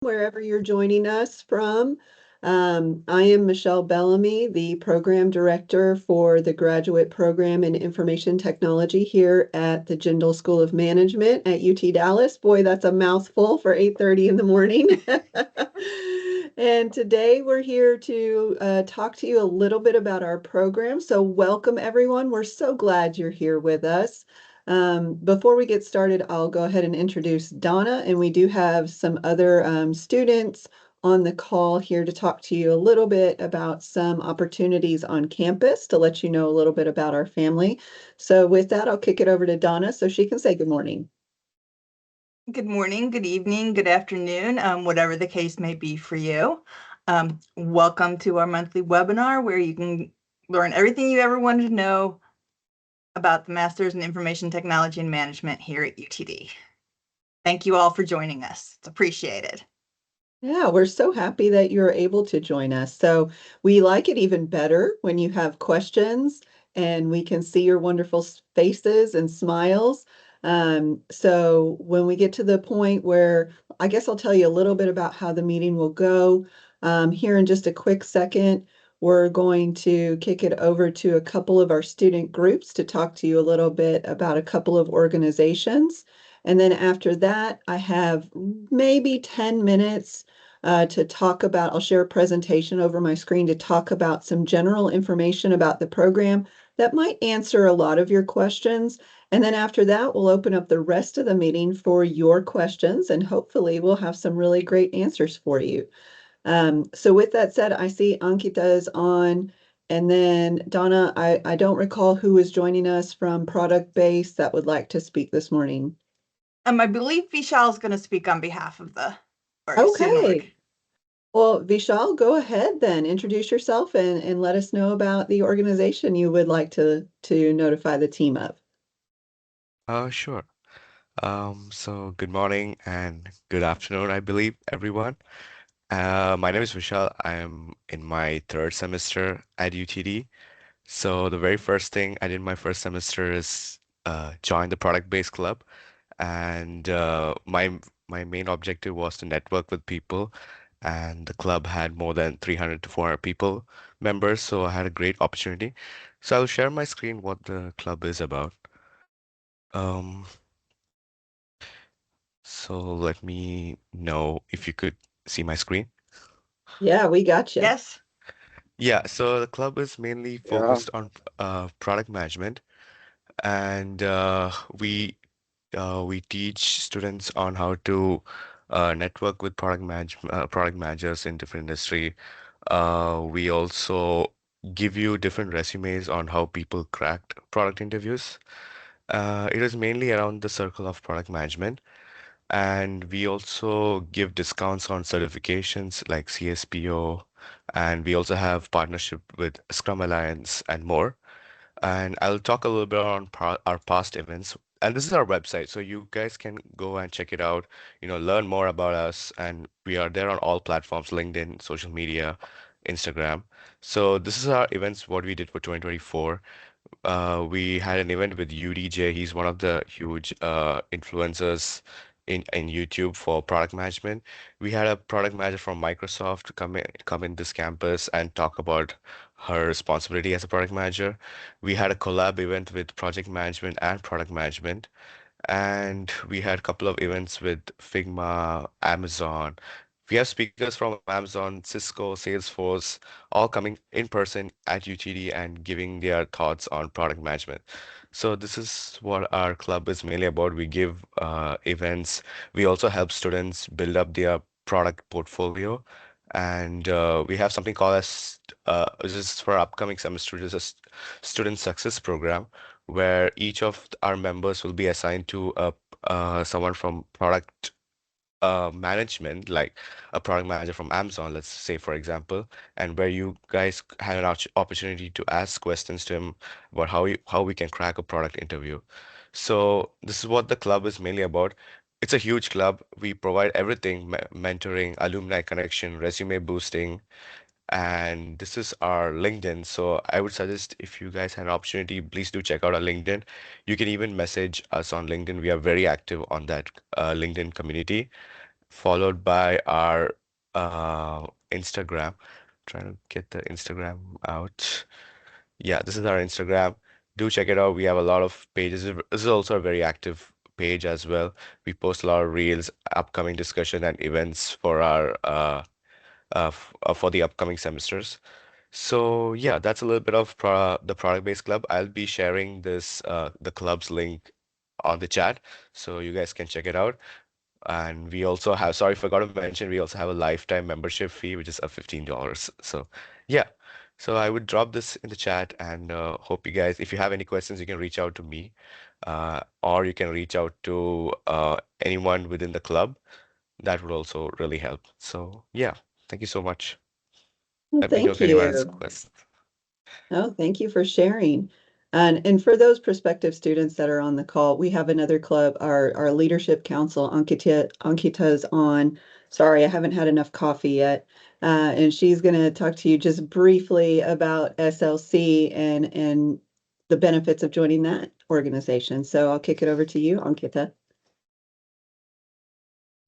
wherever you're joining us from. I am Michelle Bellamy, the Program Director for the Graduate Program in Information Technology here at the Jindal School of Management at UT Dallas. Boy, that's a mouthful for 8:30 in the morning. And today we're here to talk to you a little bit about our program. So welcome everyone. We're so glad you're here with us. Before we get started, I'll go ahead and introduce Donna, and we do have some other students on the call here to talk to you a little bit about some opportunities on campus to let you know a little bit about our family. So with that, I'll kick it over to Donna so she can say good morning. Good morning, good evening, good afternoon, whatever the case may be for you. Welcome to our monthly webinar where you can learn everything you ever wanted to know about the Masters in Information Technology and Management here at UTD. Thank you all for joining us. It's appreciated. Yeah, we're so happy that you're able to join us. So we like it even better when you have questions and we can see your wonderful faces and smiles. So when we get to the point where I guess I'll tell you a little bit about how the meeting will go. Here in just a quick second, we're going to kick it over to a couple of our student groups to talk to you a little bit about a couple of organizations. And then after that, I have maybe 10 minutes to talk about, I'll share a presentation over my screen to talk about some general information about the program that might answer a lot of your questions. And then after that, we'll open up the rest of the meeting for your questions, and hopefully we'll have some really great answers for you. So with that said, I see Ankita is on. And then Donna, I don't recall who is joining us from Product Base that would like to speak this morning. I believe Vishal is going to speak on behalf of the student org. Okay. Well, Vishal, go ahead then. Introduce yourself and let us know about the organization you would like to notify the team of. Sure. So good morning and good afternoon, I believe, everyone. My name is Vishal. I am in my third semester at UTD. So the very first thing I did my first semester is join the product-based club, and my main objective was to network with people. And the club had more than 300 to 400 people members, so I had a great opportunity. So I'll share my screen what the club is about. Um, So let me know if you could see my screen. Yeah, we got you. Yes. Yeah, so the club is mainly Yeah, focused on product management, and we teach students on how to network with product managers in different industry. We also give you different resumes on how people cracked product interviews. It is mainly around the circle of product management. And we also give discounts on certifications like CSPO, and we also have partnership with Scrum Alliance and more. And I'll talk a little bit on our past events. And this is our website, so you guys can go and check it out, learn more about us. And we are there on all platforms, LinkedIn, social media, Instagram. So this is our events, what we did for 2024. We had an event with UDJ. He's one of the huge influencers in YouTube for product management. We had a product manager from Microsoft come in this campus and talk about her responsibility as a product manager. We had a collab event with project management and product management. And we had a couple of events with Figma, Amazon. We have speakers from Amazon, Cisco, Salesforce, all coming in person at UTD and giving their thoughts on product management. So this is what our club is mainly about. We give events. We also help students build up their product portfolio. And we have something called as this is for upcoming semester, this is a student success program where each of our members will be assigned to someone from product management, like a product manager from Amazon, let's say, for example, and where you guys had an opportunity to ask questions to him about how we can crack a product interview. So this is what the club is mainly about. It's a huge club. We provide everything, mentoring, alumni connection, resume boosting, and this is our LinkedIn. So I would suggest if you guys had an opportunity, please do check out our LinkedIn. You can even message us on LinkedIn. We are very active on that LinkedIn community. followed by our Instagram. Trying to get the Instagram out. Yeah, this is our Instagram. Do check it out. We have a lot of pages. This is also a very active page as well. We post a lot of reels, upcoming discussion, and events for our for the upcoming semesters. So yeah, that's a little bit of the product-based club. I'll be sharing this the club's link on the chat, so you guys can check it out. And we also have, sorry, forgot to mention, we also have a lifetime membership fee, which is a $15. So yeah, so I would drop this in the chat and hope you guys, if you have any questions, you can reach out to me, or you can reach out to anyone within the club. That would also really help. So yeah, thank you so much. Well, Let me know thank if anyone has you. questions. Oh, thank you for sharing. And for those prospective students that are on the call, we have another club, our leadership council, Ankita's on. Sorry, I haven't had enough coffee yet. And she's going to talk to you just briefly about SLC and the benefits of joining that organization. So I'll kick it over to you, Ankita.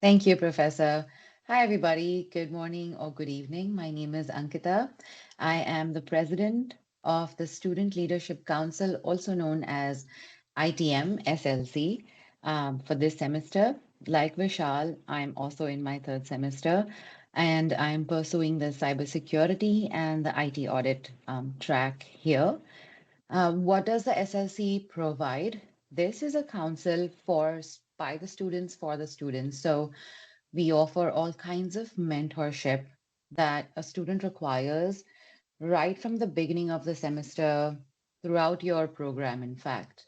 Thank you, Professor. Hi, everybody. Good morning or good evening. My name is Ankita. I am the president of the Student Leadership Council, also known as ITM SLC, for this semester. Like Vishal, I'm also in my third semester, and I'm pursuing the cybersecurity and the IT audit track here. What does the SLC provide? This is a council by the students for the students. So we offer all kinds of mentorship that a student requires right from the beginning of the semester throughout your program, in fact.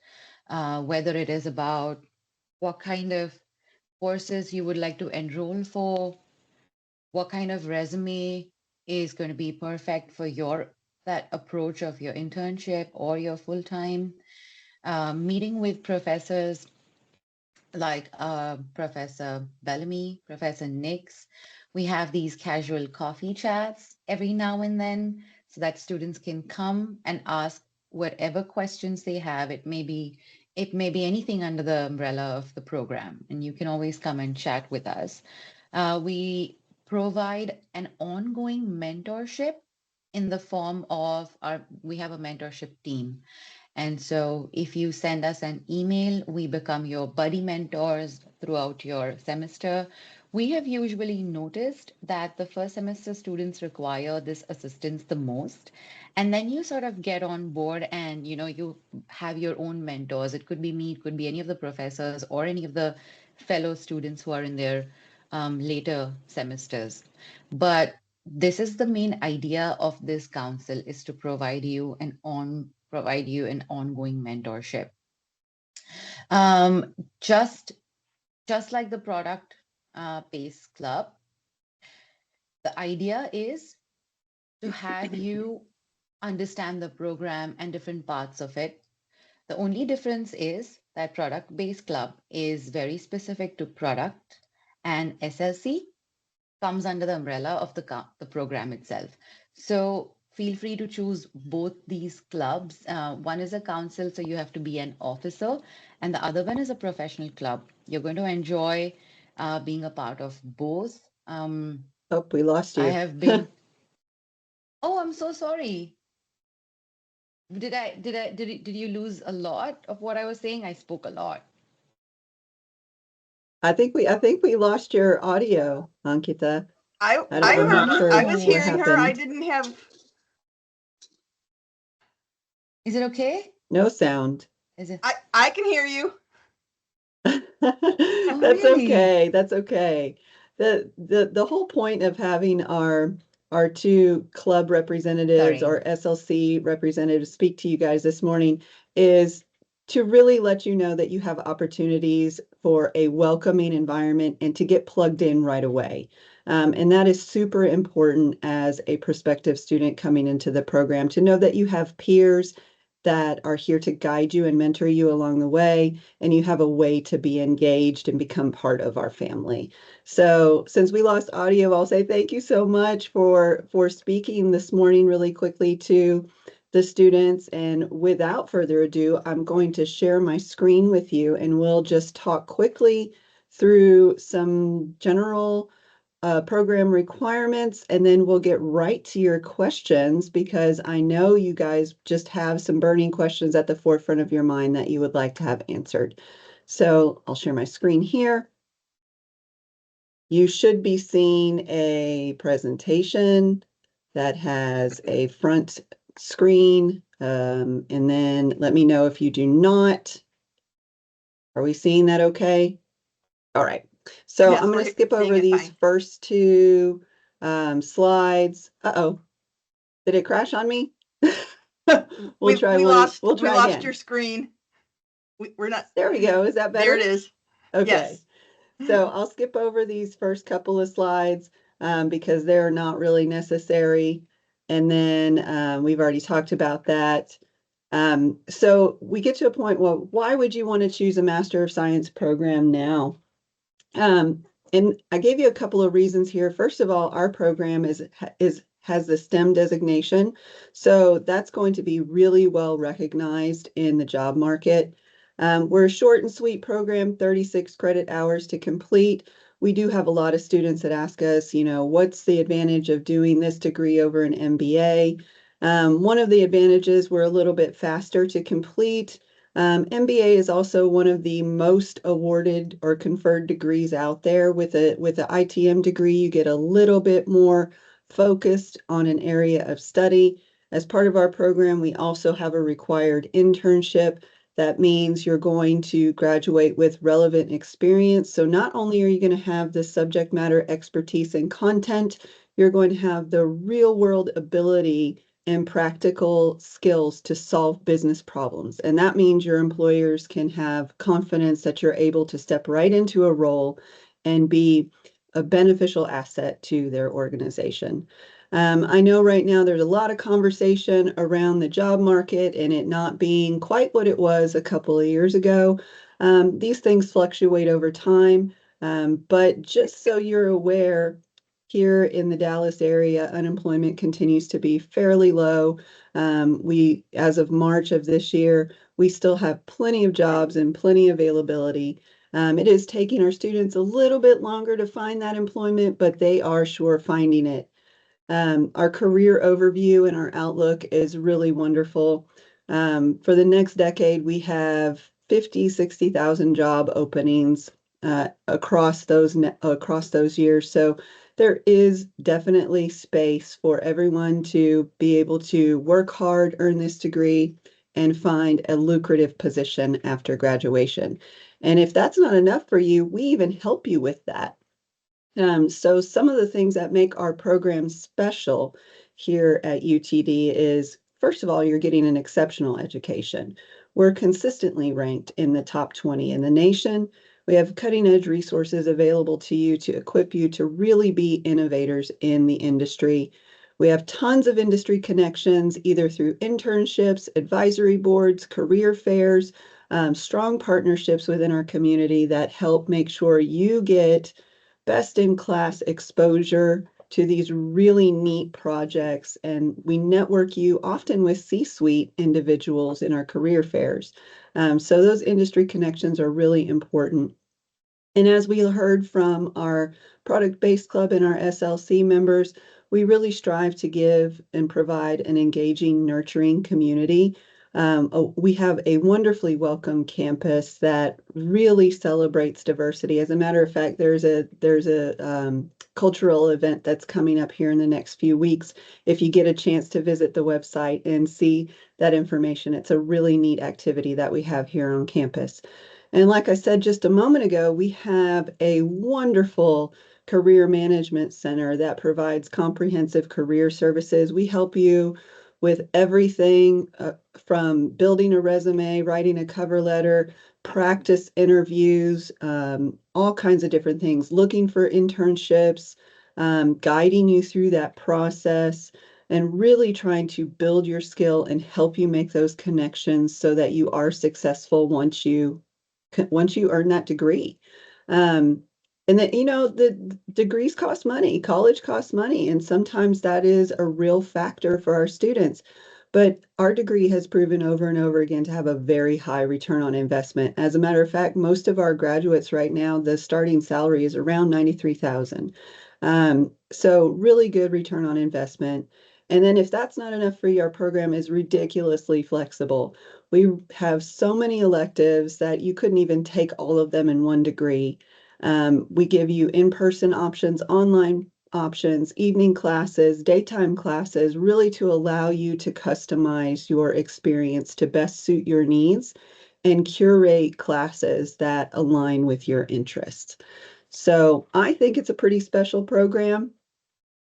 Whether it is about what kind of courses you would like to enroll for, what kind of resume is going to be perfect for your that approach of your internship or your full-time, meeting with professors like Professor Bellamy, Professor Nix. We have these casual coffee chats every now and then so that students can come and ask whatever questions they have. It may be anything under the umbrella of the program, and you can always come and chat with us. We provide an ongoing mentorship in the form of we have a mentorship team, and so if you send us an email, we become your buddy mentors throughout your semester. We have usually noticed that the first semester students require this assistance the most. And then you sort of get on board and you have your own mentors. It could be me, it could be any of the professors or any of the fellow students who are in their later semesters. But this is the main idea of this council, is to provide you an ongoing mentorship. Um, just just like the product base club, the idea is to have you understand the program and different parts of it. The only difference is that product based club is very specific to product, and SLC comes under the umbrella of the program itself. So feel free to choose both these clubs. One is a council, so you have to be an officer, and the other one is a professional club. You're going to enjoy being a part of both. Oh, we lost I you. have been. Oh, I'm so sorry. Did you lose a lot of what I was saying? I spoke a lot. I think we lost your audio, Ankita. I I'm I Oh not heard I sure was what no. hearing her. I happened. didn't have. Is it okay? No sound. Is it? I can hear you. Oh That's really? okay. That's okay. The whole point of having our two club representatives, Sorry. our SLC representatives speak to you guys this morning is to really let you know that you have opportunities for a welcoming environment and to get plugged in right away. And that is super important as a prospective student coming into the program to know that you have peers that are here to guide you and mentor you along the way, and you have a way to be engaged and become part of our family. So since we lost audio, I'll say thank you so much for speaking this morning really quickly to the students. And without further ado, I'm going to share my screen with you and we'll just talk quickly through some general program requirements, and then we'll get right to your questions because I know you guys just have some burning questions at the forefront of your mind that you would like to have answered. So I'll share my screen here. You should be seeing a presentation that has a front screen, and then let me know if you do not. Are we seeing that okay? All right. So Yes, I'm going we're to skip seeing over it these fine. first two slides. Uh-oh. Did it crash on me? We'll try we one. lost We'll we try lost your again. screen. We're not. There we go. Is that There better? it is. Okay. Yes. So I'll skip over these first couple of slides because they're not really necessary. And then we've already talked about that. So we get to a point, well, why would you want to choose a Master of Science program now? And I gave you a couple of reasons here. First of all, our program has the STEM designation, so that's going to be really well recognized in the job market. We're a short and sweet program, 36 credit hours to complete. We do have a lot of students that ask us, what's the advantage of doing this degree over an MBA? One of the advantages, we're a little bit faster to complete. MBA is also one of the most awarded or conferred degrees out there. With the ITM degree, you get a little bit more focused on an area of study. As part of our program, we also have a required internship. That means you're going to graduate with relevant experience. So not only are you going to have the subject matter expertise and content, you're going to have the real world ability and practical skills to solve business problems. And that means your employers can have confidence that you're able to step right into a role and be a beneficial asset to their organization. I know right now there's a lot of conversation around the job market and it not being quite what it was a couple of years ago. These things fluctuate over time, but just so you're aware, here in the Dallas area, unemployment continues to be fairly low. As of March of this year, we still have plenty of jobs and plenty of availability. It is taking our students a little bit longer to find that employment, but they are sure finding it. Our career overview and our outlook is really wonderful. For the next decade, we have 50, 60,000 job openings across those years. So there is definitely space for everyone to be able to work hard, earn this degree, and find a lucrative position after graduation. And if that's not enough for you, we even help you with that. So some of the things that make our program special here at UTD is, first of all, you're getting an exceptional education. We're consistently ranked in the top 20 in the nation. We have cutting edge resources available to you to equip you to really be innovators in the industry. We have tons of industry connections, either through internships, advisory boards, career fairs, strong partnerships within our community that help make sure you get best in class exposure to these really neat projects. And we network you often with C-suite individuals in our career fairs. So those industry connections are really important. And as we heard from our product-based club and our SLC members, we really strive to give and provide an engaging, nurturing community. We have a wonderfully welcome campus that really celebrates diversity. As a matter of fact, there's a cultural event that's coming up here in the next few weeks. If you get a chance to visit the website and see that information, it's a really neat activity that we have here on campus. And like I said just a moment ago, we have a wonderful career management center that provides comprehensive career services. We help you with everything from building a resume, writing a cover letter, practice interviews, all kinds of different things, looking for internships, guiding you through that process, and really trying to build your skill and help you make those connections so that you are successful once you earn that degree. Um, and that, the degrees cost money, college costs money, and sometimes that is a real factor for our students. But our degree has proven over and over again to have a very high return on investment. As a matter of fact, most of our graduates right now, the starting salary is around 93,000. So really good return on investment. And then if that's not enough for you, our program is ridiculously flexible. We have so many electives that you couldn't even take all of them in one degree. We give you in-person options, online options, evening classes, daytime classes, really to allow you to customize your experience to best suit your needs and curate classes that align with your interests. So I think it's a pretty special program,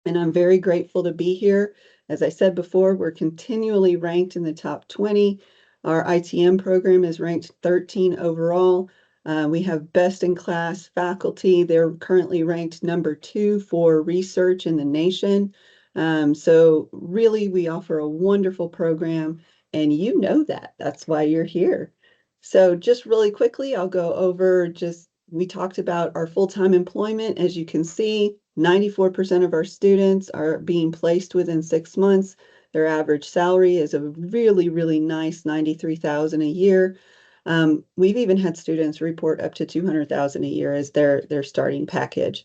and I'm very grateful to be here. As I said before, we're continually ranked in the top 20. Our ITM program is ranked 13 overall. We have best in class faculty. They're currently ranked number 2 for research in the nation. So really, we offer a wonderful program, and you know that. That's why you're here. So just really quickly, I'll go over we talked about our full-time employment. As you can see, 94% of our students are being placed within 6 months. Their average salary is a really, really nice 93,000 a year. We've even had students report up to 200,000 a year as their starting package.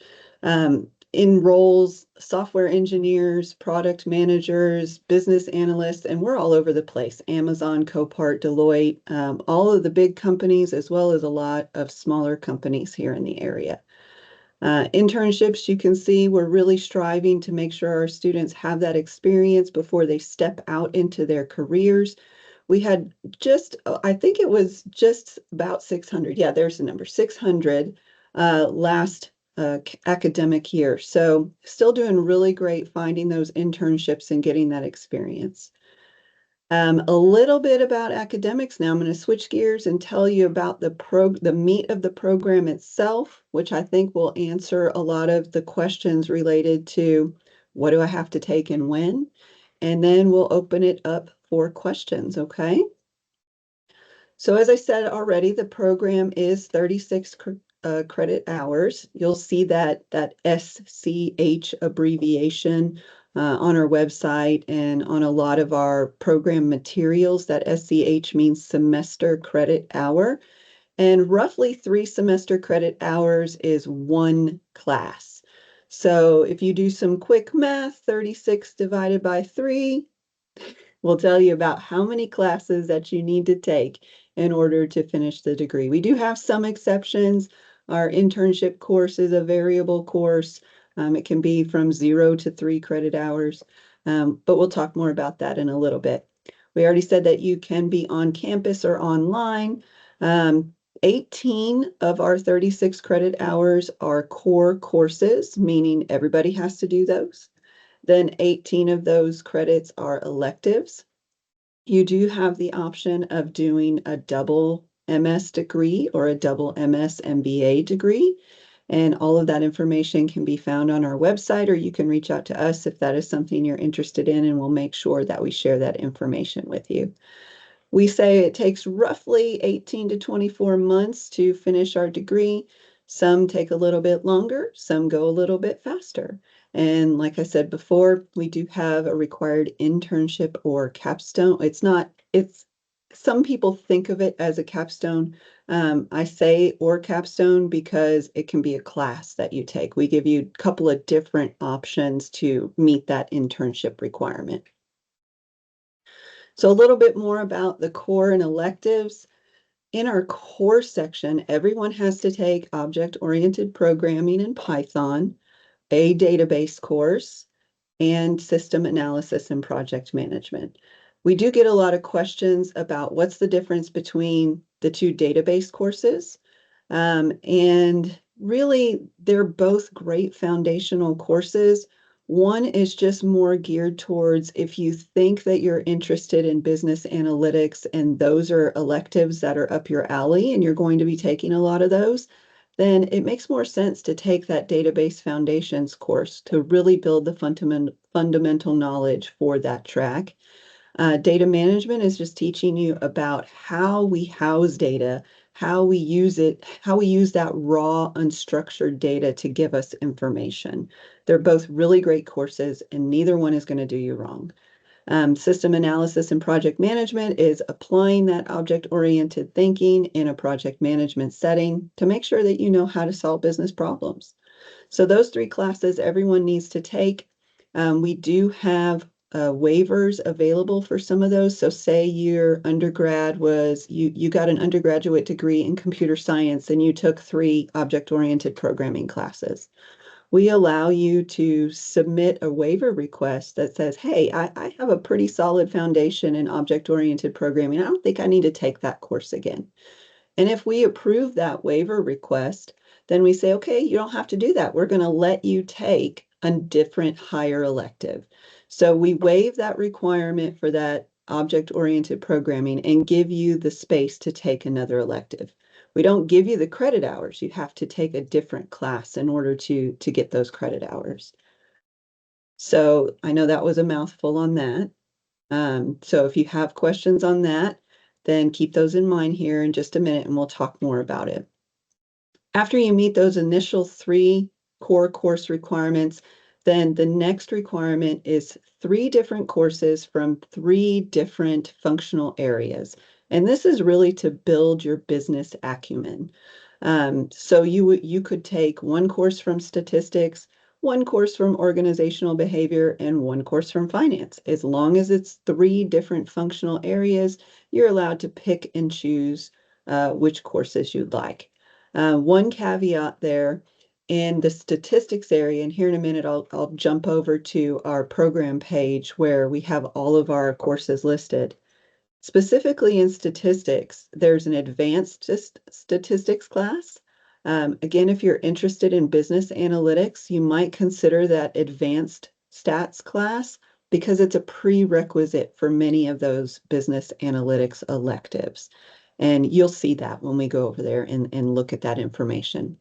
In roles, software engineers, product managers, business analysts, and we're all over the place. Amazon, Copart, Deloitte, all of the big companies, as well as a lot of smaller companies here in the area. Internships, you can see we're really striving to make sure our students have that experience before they step out into their careers. We had I think it was just about 600. Yeah, there's the number, 600 last academic year. So still doing really great finding those internships and getting that experience. A little bit about academics. Now I'm going to switch gears and tell you about the meat of the program itself, which I think will answer a lot of the questions related to what do I have to take and when, and then we'll open it up for questions, okay? So as I said already, the program is 36 credit hours. You'll see that SCH abbreviation on our website and on a lot of our program materials. That SCH means semester credit hour. And roughly 3 semester credit hours is 1 class. So if you do some quick math, 36 divided by 3, will tell you about how many classes that you need to take in order to finish the degree. We do have some exceptions. Our internship course is a variable course. It can be from 0 to 3 credit hours, but we'll talk more about that in a little bit. We already said that you can be on campus or online. 18 of our 36 credit hours are core courses, meaning everybody has to do those. Then 18 of those credits are electives. You do have the option of doing a double MS degree or a double MS MBA degree. And all of that information can be found on our website, or you can reach out to us if that is something you're interested in, and we'll make sure that we share that information with you. We say it takes roughly 18 to 24 months to finish our degree. Some take a little bit longer, some go a little bit faster. And like I said before, we do have a required internship or capstone. Some people think of it as a capstone. I say or capstone because it can be a class that you take. We give you a couple of different options to meet that internship requirement. So a little bit more about the core and electives. In our core section, everyone has to take object-oriented programming in Python, a database course, and system analysis and project management. We do get a lot of questions about what's the difference between the two database courses. And really, they're both great foundational courses. One is just more geared towards if you think that you're interested in business analytics and those are electives that are up your alley and you're going to be taking a lot of those, then it makes more sense to take that database foundations course to really build the fundamental knowledge for that track. Data management is just teaching you about how we house data, how we use it, how we use that raw, unstructured data to give us information. They're both really great courses, and neither one is going to do you wrong. System analysis and project management is applying that object-oriented thinking in a project management setting to make sure that you know how to solve business problems. So those 3 classes everyone needs to take. We do have waivers available for some of those. So say your undergrad was, you got an undergraduate degree in computer science and you took 3 object-oriented programming classes. We allow you to submit a waiver request that says, hey, I have a pretty solid foundation in object-oriented programming. I don't think I need to take that course again. And if we approve that waiver request, then we say, okay, you don't have to do that. We're going to let you take a different higher elective. So we waive that requirement for that object-oriented programming and give you the space to take another elective. We don't give you the credit hours. You have to take a different class in order to get those credit hours. So I know that was a mouthful on that. So if you have questions on that, then keep those in mind here in just a minute and we'll talk more about it. After you meet those initial 3 core course requirements, then the next requirement is 3 different courses from 3 different functional areas. And this is really to build your business acumen. So you could take 1 course from statistics, 1 course from organizational behavior, and 1 course from finance. As long as it's 3 different functional areas, you're allowed to pick and choose which courses you'd like. One caveat there in the statistics area, and here in a minute I'll jump over to our program page where we have all of our courses listed. Specifically in statistics, there's an advanced statistics class. Again, if you're interested in business analytics, you might consider that advanced stats class because it's a prerequisite for many of those business analytics electives. And you'll see that when we go over there and look at that information.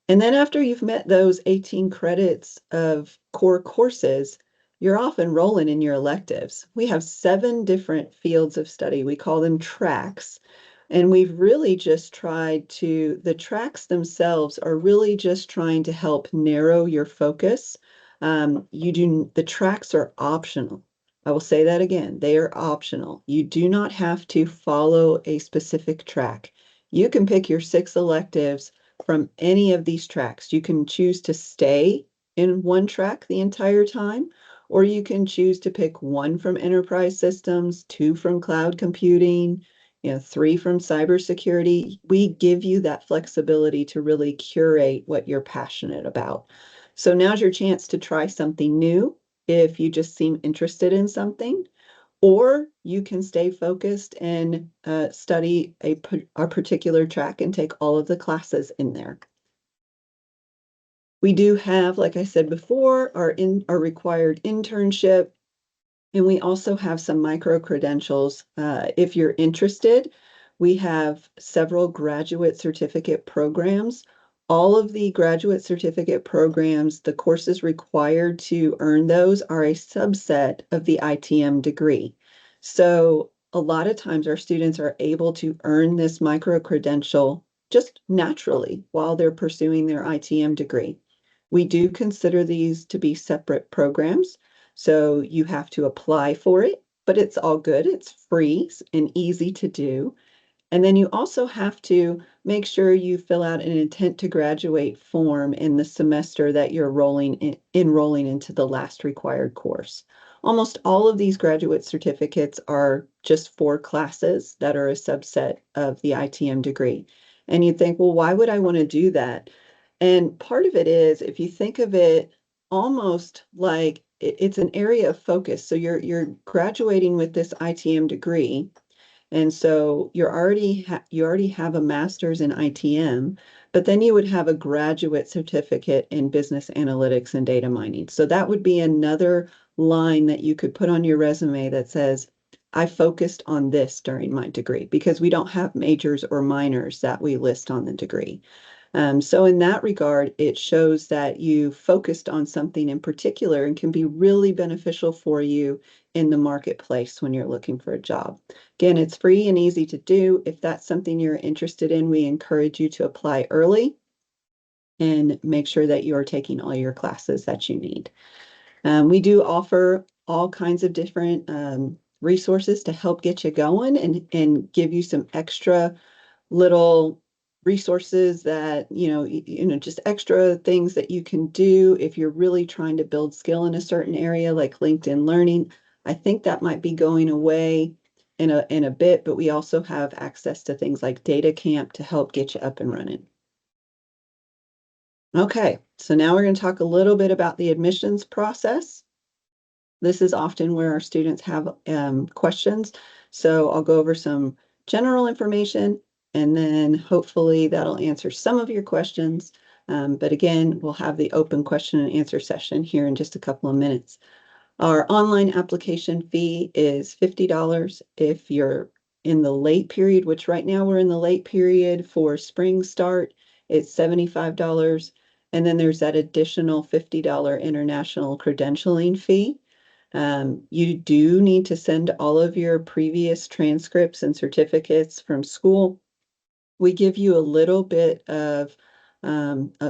And then after you've met those 18 credits of core courses, you're off and rolling in your electives. We have 7 different fields of study. We call them tracks. And we've really just tried to, the tracks themselves are really just trying to help narrow your focus. The tracks are optional. I will say that again, they are optional. You do not have to follow a specific track. You can pick your 6 electives from any of these tracks. You can choose to stay in one track the entire time, or you can choose to pick 1 from enterprise systems, 2 from cloud computing, 3 from cybersecurity. We give you that flexibility to really curate what you're passionate about. So now's your chance to try something new if you just seem interested in something, or you can stay focused and study a particular track and take all of the classes in there. We do have, like I said before, our required internship, and we also have some micro-credentials. If you're interested, we have several graduate certificate programs. All of the graduate certificate programs, the courses required to earn those are a subset of the ITM degree. So a lot of times our students are able to earn this micro-credential just naturally while they're pursuing their ITM degree. We do consider these to be separate programs. So you have to apply for it, but it's all good. It's free and easy to do. And then you also have to make sure you fill out an intent to graduate form in the semester that you're enrolling into the last required course. Almost all of these graduate certificates are just 4 classes that are a subset of the ITM degree. And you'd think, well, why would I want to do that? And part of it is, if you think of it almost like it's an area of focus. So you're graduating with this ITM degree, and so you already have a master's in ITM, but then you would have a graduate certificate in business analytics and data mining. So that would be another line that you could put on your resume that says, I focused on this during my degree, because we don't have majors or minors that we list on the degree. So in that regard, it shows that you focused on something in particular and can be really beneficial for you in the marketplace when you're looking for a job. Again, it's free and easy to do. If that's something you're interested in, we encourage you to apply early and make sure that you are taking all your classes that you need. We do offer all kinds of different resources to help get you going and give you some extra little resources that, just extra things that you can do if you're really trying to build skill in a certain area, like LinkedIn Learning. I think that might be going away in a bit, but we also have access to things like Data Camp to help get you up and running. Okay, so now we're going to talk a little bit about the admissions process. This is often where our students have questions. So I'll go over some general information and then hopefully that'll answer some of your questions. But again, we'll have the open question and answer session here in just a couple of minutes. Our online application fee is $50 if you're in the late period, which right now we're in the late period for spring start. It's $75. And then there's that additional $50 international credentialing fee. You do need to send all of your previous transcripts and certificates from school. We give you a little bit of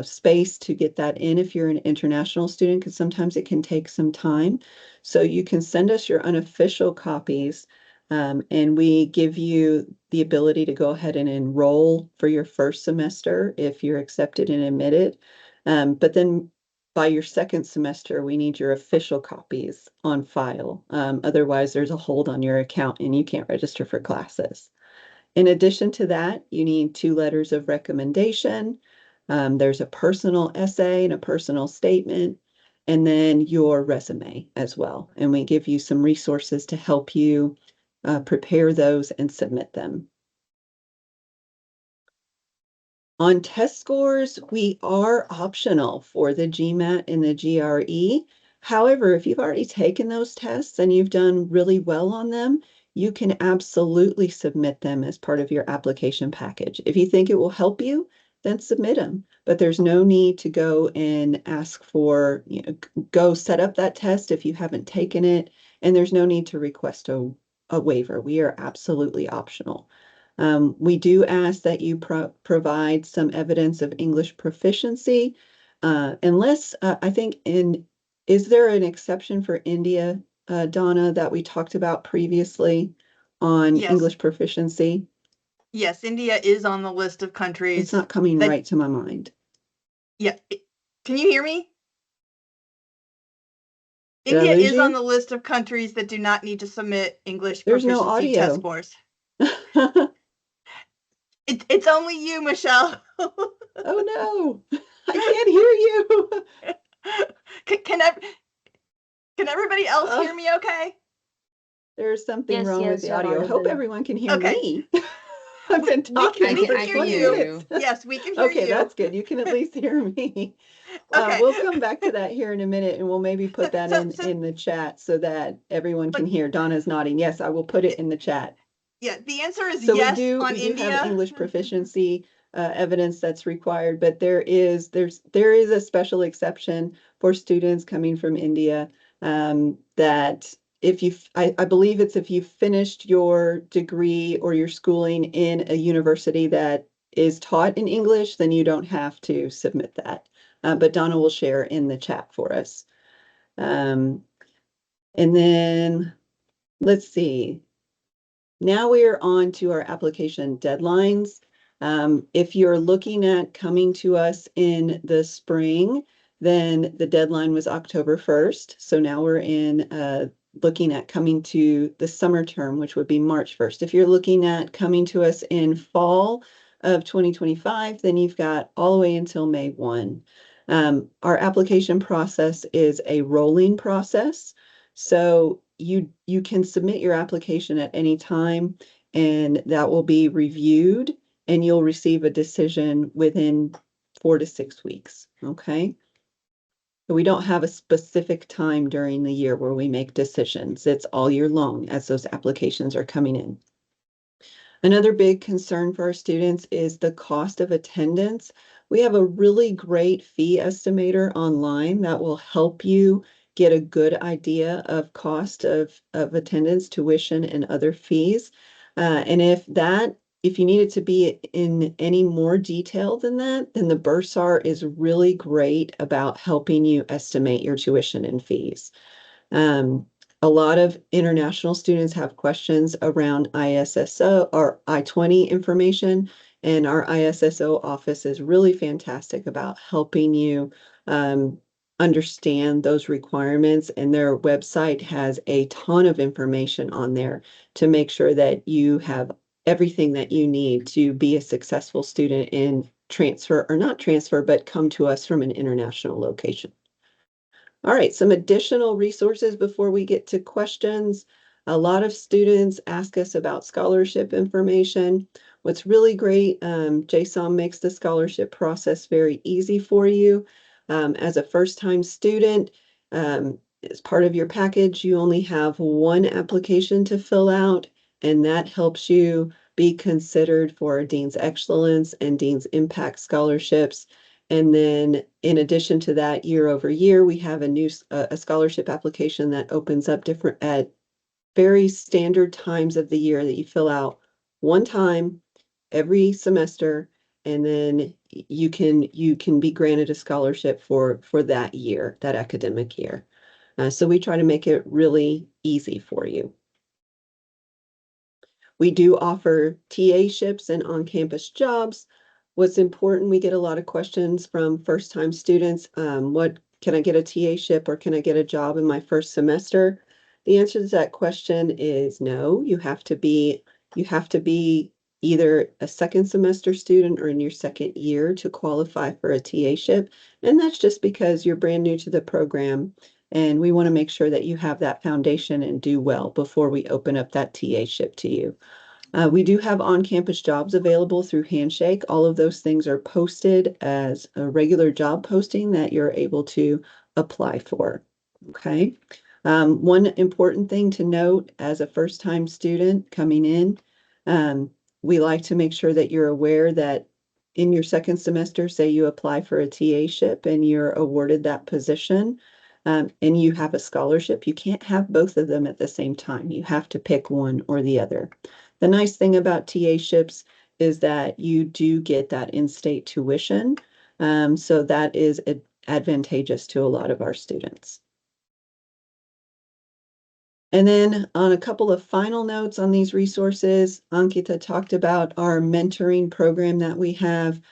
space to get that in if you're an international student, because sometimes it can take some time. So you can send us your unofficial copies, and we give you the ability to go ahead and enroll for your first semester if you're accepted and admitted. But then by your second semester, we need your official copies on file. Otherwise, there's a hold on your account and you can't register for classes. In addition to that, you need 2 letters of recommendation. There's a personal essay and a personal statement, and then your resume as well. And we give you some resources to help you prepare those and submit them. On test scores, we are optional for the GMAT and the GRE. However, if you've already taken those tests and you've done really well on them, you can absolutely submit them as part of your application package. If you think it will help you, then submit them. But there's no need to go and ask for, go set up that test if you haven't taken it, and there's no need to request a waiver. We are absolutely optional. We do ask that you provide some evidence of English proficiency, unless I think is there an exception for India, Donna, that we talked about previously on Yes. English proficiency? Yes, India is on the list of countries. It's not coming right to my mind. Yeah. Can you hear me? Did I India lose is you? on the list of countries that do not need to submit English There's no proficiency test audio. scores. It's only you, Michelle. Oh no, I can't hear you. Can everybody else hear me okay? There's something Yes, wrong with yes, the you're audio. Hope audible. everyone can hear Okay. me. I've been talking we for can hear 20 you. minutes. Yes, we can hear Okay, you. that's good. You can at least hear me. Okay. We'll come back to that here in a minute, and we'll maybe put that in the chat so that everyone can hear. Donna's nodding. Yes, I will put it in the chat. Yeah, the answer is So yes we on do India. have English proficiency evidence that's required, but there is a special exception for students coming from India, that if I believe it's if you finished your degree or your schooling in a university that is taught in English, then you don't have to submit that. But Donna will share in the chat for us. And then let's see. Now we are on to our application deadlines. If you're looking at coming to us in the spring, then the deadline was October 1st. So now we're in looking at coming to the summer term, which would be March 1st. If you're looking at coming to us in fall of 2025, then you've got all the way until May 1. Our application process is a rolling process. So you can submit your application at any time, and that will be reviewed, and you'll receive a decision within 4 to 6 weeks. Okay. So we don't have a specific time during the year where we make decisions. It's all year long as those applications are coming in. Another big concern for our students is the cost of attendance. We have a really great fee estimator online that will help you get a good idea of cost of attendance, tuition, and other fees. And if you need it to be in any more detail than that, then the Bursar is really great about helping you estimate your tuition and fees. A lot of international students have questions around ISSO or I-20 information, and our ISSO office is really fantastic about helping you understand those requirements, and their website has a ton of information on there to make sure that you have everything that you need to be a successful student in transfer or not transfer, but come to us from an international location. All right, some additional resources before we get to questions. A lot of students ask us about scholarship information. What's really great, JSOM makes the scholarship process very easy for you. As a first-time student, as part of your package, you only have one application to fill out, and that helps you be considered for Dean's Excellence and Dean's Impact scholarships. And then in addition to that, year over year, we have a scholarship application that opens up different at very standard times of the year that you fill out one time every semester, and then you can be granted a scholarship for that year, that academic year. So we try to make it really easy for you. We do offer TA-ships and on-campus jobs. What's important, we get a lot of questions from first-time students. What can I get a TA-ship or can I get a job in my first semester? The answer to that question is no. You have to be either a second semester student or in your second year to qualify for a TA-ship. And that's just because you're brand new to the program. And we want to make sure that you have that foundation and do well before we open up that TA-ship to you. We do have on-campus jobs available through Handshake. All of those things are posted as a regular job posting that you're able to apply for. Okay. One important thing to note as a first-time student coming in, we like to make sure that you're aware that in your second semester, say you apply for a TA-ship and you're awarded that position, and you have a scholarship, you can't have both of them at the same time. You have to pick one or the other. The nice thing about TA-ships is that you do get that in-state tuition. So that is advantageous to a lot of our students. And then on a couple of final notes on these resources, Ankita talked about our mentoring program that we have.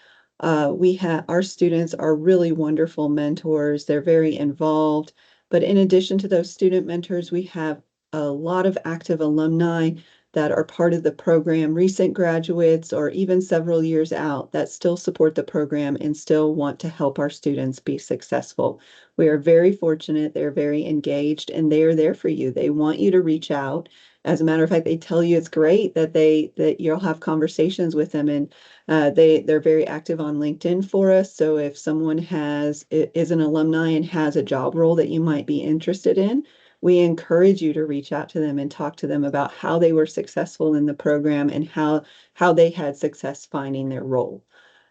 Our students are really wonderful mentors. They're very involved. But in addition to those student mentors, we have a lot of active alumni that are part of the program, recent graduates, or even several years out that still support the program and still want to help our students be successful. We are very fortunate. They're very engaged and they are there for you. They want you to reach out. As a matter of fact, they tell you it's great that you'll have conversations with them, and they're very active on LinkedIn for us. So if someone is an alumni and has a job role that you might be interested in, we encourage you to reach out to them and talk to them about how they were successful in the program and how they had success finding their role.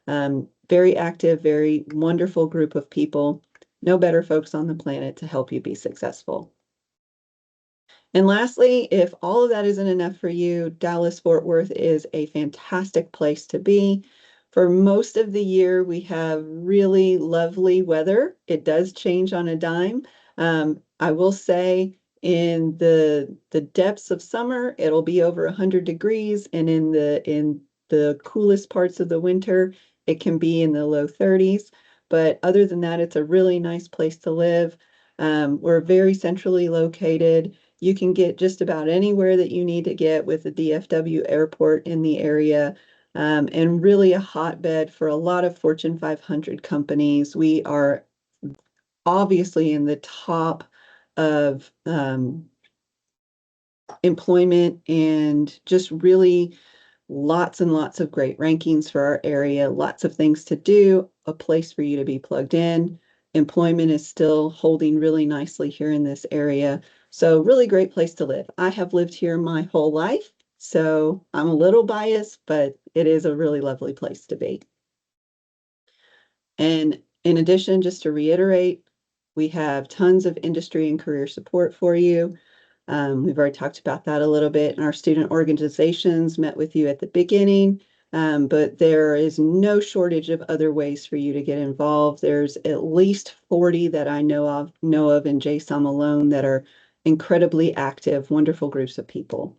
Very active, very wonderful group of people. No better folks on the planet to help you be successful. And lastly, if all of that isn't enough for you, Dallas-Fort Worth is a fantastic place to be. For most of the year, we have really lovely weather. It does change on a dime. I will say in the depths of summer, it'll be over 100 degrees, and in the coolest parts of the winter, it can be in the low 30s. But other than that, it's a really nice place to live. We're very centrally located. You can get just about anywhere that you need to get with the DFW airport in the area, and really a hotbed for a lot of Fortune 500 companies. We are obviously in the top of employment and just really lots and lots of great rankings for our area, lots of things to do, a place for you to be plugged in. Employment is still holding really nicely here in this area. So really great place to live. I have lived here my whole life, so I'm a little biased, but it is a really lovely place to be. And in addition, just to reiterate, we have tons of industry and career support for you. We've already talked about that a little bit. And our student organizations met with you at the beginning, but there is no shortage of other ways for you to get involved. There's at least 40 that I know of in JSOM alone that are incredibly active, wonderful groups of people.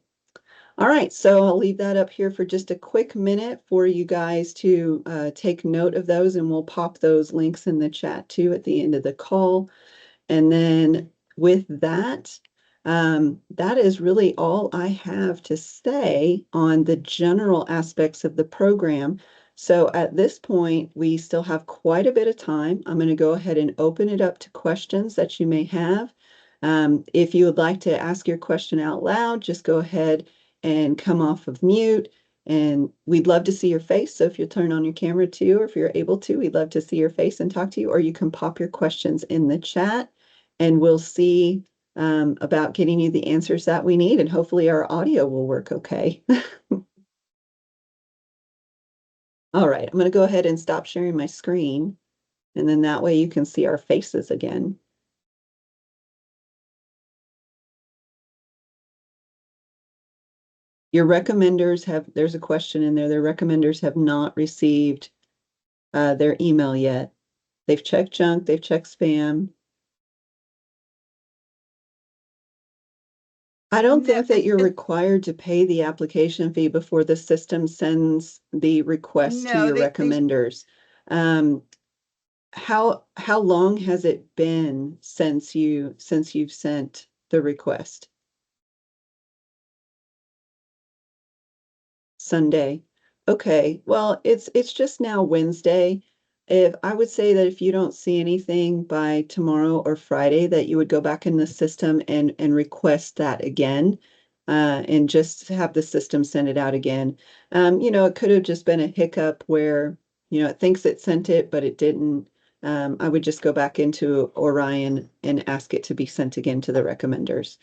All right, so I'll leave that up here for just a quick minute for you guys to take note of those, and we'll pop those links in the chat too at the end of the call. And then with that, that is really all I have to say on the general aspects of the program. So at this point, we still have quite a bit of time. I'm going to go ahead and open it up to questions that you may have. If you would like to ask your question out loud, just go ahead and come off of mute. And we'd love to see your face. So if you'll turn on your camera too, or if you're able to, we'd love to see your face and talk to you, or you can pop your questions in the chat and we'll see about getting you the answers that we need. And hopefully our audio will work okay. All right, I'm going to go ahead and stop sharing my screen. And then that way you can see our faces again. Your recommenders have, there's a question in there, their recommenders have not received their email yet. They've checked junk, they've checked spam. I don't think that you're required to pay the application fee before the system sends the request to your recommenders. How long has it been since you've sent the request? Sunday. Okay, well, it's just now Wednesday. If I would say that if you don't see anything by tomorrow or Friday, that you would go back in the system and request that again, and just have the system send it out again. You know, it could have just been a hiccup where, you know, it thinks it sent it, but it didn't. I would just go back into Orion and ask it to be sent again to the recommenders.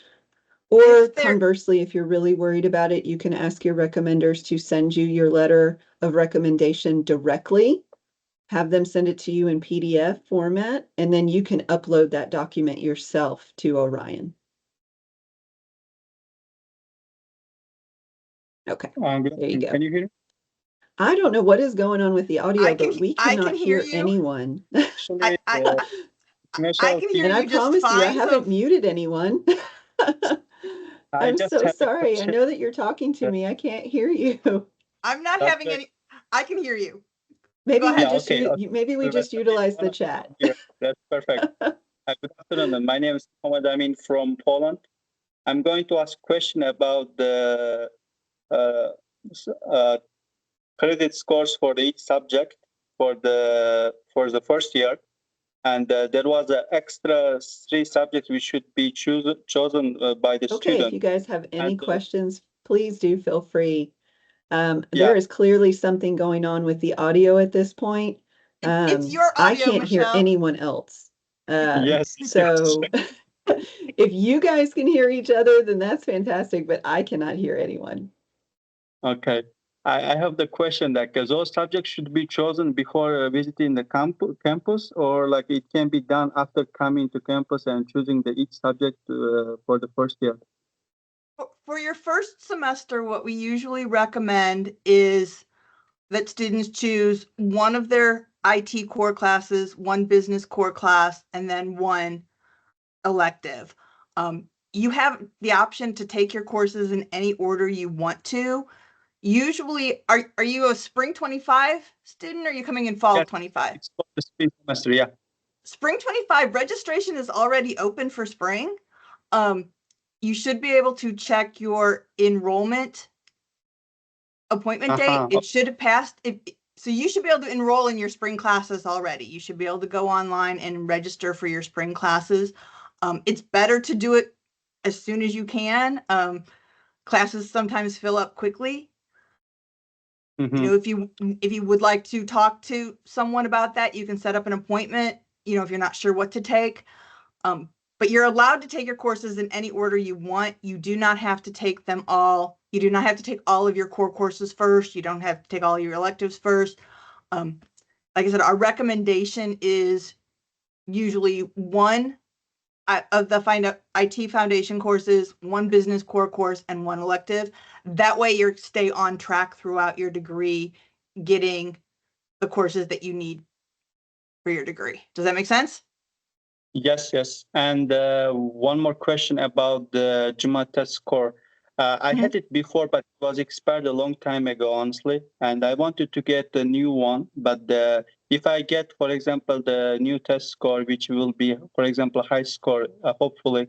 Or conversely, if you're really worried about it, you can ask your recommenders to send you your letter of recommendation directly, have them send it to you in PDF format, and then you can upload that document yourself to Orion. Okay, there you go. Can you hear me? I don't know what is going on with the audio, but we cannot hear anyone. Actually, I can hear and I you just promise you, I fine. haven't muted anyone. I'm just so have a sorry. I question. know that you're talking to me. I can't hear you. I'm not That's having great. any. I can hear you. Maybe Go we ahead. just maybe we just utilize the chat. That's perfect. Good afternoon. My name is Naveen from Poland. I'm going to ask a question about the credit scores for each subject for the first year. And there was an extra 3 subjects which should be chosen by the student. Okay, if you guys have any questions, please do feel free. There is clearly something going on with the audio at this point. It's your audio, I can't Michelle. hear anyone else. Yes. So if you guys can hear each other, then that's fantastic, but I cannot hear anyone. Okay. I have the question that those subjects should be chosen before visiting the campus, or like it can be done after coming to campus and choosing each subject for the first year? For your first semester, what we usually recommend is that students choose one of their IT core classes, one business core class, and then one elective. You have the option to take your courses in any order you want to. Usually, are you a spring 25 student, or are you coming in fall 25? It's for the spring semester, yeah. Spring 25 registration is already open for spring. You should be able to check your enrollment appointment date. It should have passed. So you should be able to enroll in your spring classes already. You should be able to go online and register for your spring classes. It's better to do it as soon as you can. Classes sometimes fill up quickly. You know, if you would like to talk to someone about that, you can set up an appointment, you know, if you're not sure what to take. But you're allowed to take your courses in any order you want. You do not have to take them all. You do not have to take all of your core courses first. You don't have to take all your electives first. Like I said, our recommendation is usually one of the IT foundation courses, one business core course, and one elective. That way you stay on track throughout your degree, getting the courses that you need for your degree. Does that make sense? Yes, yes. And one more question about the GMAT test score. I had it before, but it was expired a long time ago, honestly. And I wanted to get the new one. But if I get, for example, the new test score, which will be, for example, high score, hopefully,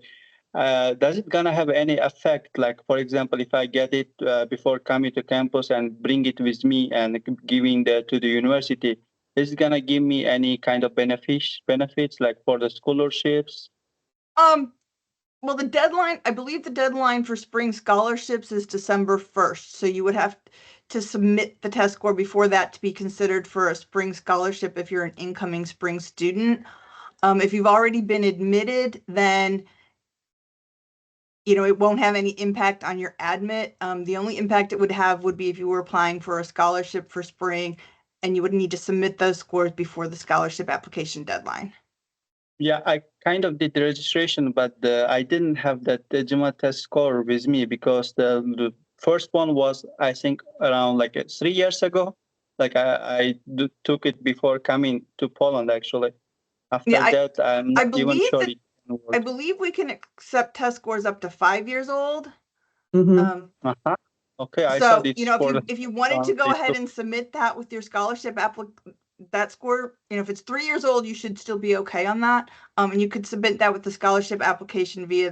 does it gonna have any effect? Like, for example, if I get it before coming to campus and bring it with me and giving that to the university, is it gonna give me any kind of benefits like for the scholarships? Well, the deadline, I believe the deadline for spring scholarships is December 1st. So you would have to submit the test score before that to be considered for a spring scholarship if you're an incoming spring student. If you've already been admitted, then it won't have any impact on your admit. The only impact it would have would be if you were applying for a scholarship for spring and you would need to submit those scores before the scholarship application deadline. Yeah, I kind of did the registration, but I didn't have that GMAT test score with me because the first one was, I think, around like 3 years ago. Like I took it before coming to Poland, actually. After Yeah, that, I'm I not even believe sure that it can I work. believe we can accept test scores up to 5 years old. Mhm. Uh-huh. Okay, I thought So, it's if for you wanted to go ahead and submit that with your scholarship that score, if it's 3 years old, you should still be okay on that. And you could submit that with the scholarship application via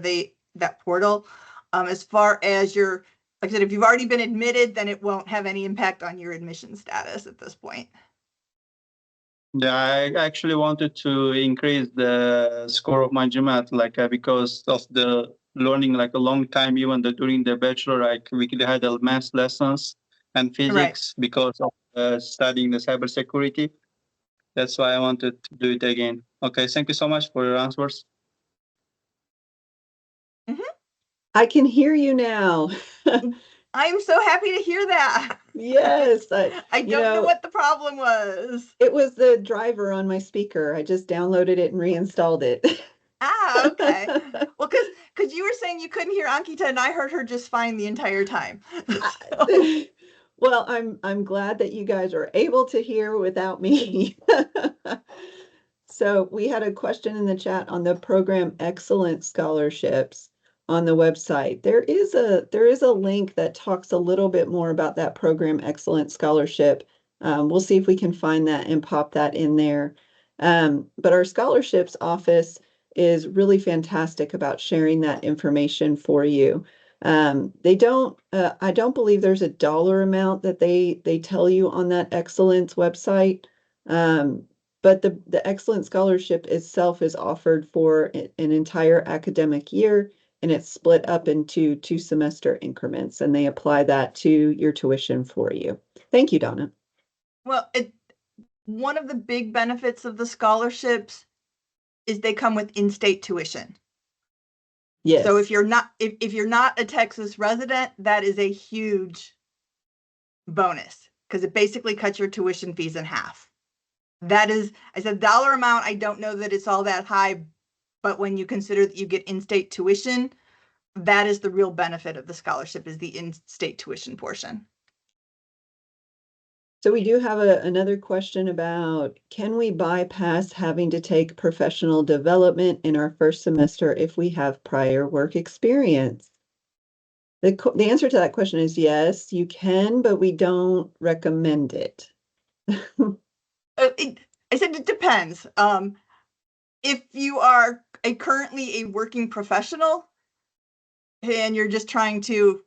that portal. As far as like I said, if you've already been admitted, then it won't have any impact on your admission status at this point. Yeah, I actually wanted to increase the score of my GMAT, like because of the learning like a long time, even during the bachelor, like we could had math lessons and Right. physics because of studying the cybersecurity. That's why I wanted to do it again. Okay, thank you so much for your answers. I can hear you now. I'm so happy to hear that. Yes, I don't know what the problem was. it was the driver on my speaker. I just downloaded it and reinstalled it. Okay. Well, because you were saying you couldn't hear Ankita, and I heard her just fine the entire time. So, Well, I'm glad that you guys are able to hear without me. So we had a question in the chat on the program excellence scholarships on the website. There is a link that talks a little bit more about that program excellence scholarship. We'll see if we can find that and pop that in there. But our scholarships office is really fantastic about sharing that information for you. I don't believe there's a dollar amount that they tell you on that excellence website. But the Excellent Scholarship itself is offered for an entire academic year, and it's split up into 2 semester increments, and they apply that to your tuition for you. Thank you, Donna. well, one of the big benefits of the scholarships is they come with in-state tuition. Yes. So if you're not a Texas resident, that is a huge bonus because it basically cuts your tuition fees in half. That is, I said dollar amount, I don't know that it's all that high, but when you consider that you get in-state tuition, that is the real benefit of the scholarship, is the in-state tuition portion. So we do have another question about, can we bypass having to take professional development in our first semester if we have prior work experience? The answer to that question is yes, you can, but we don't recommend it. I said it depends. If you are currently a working professional and you're just trying to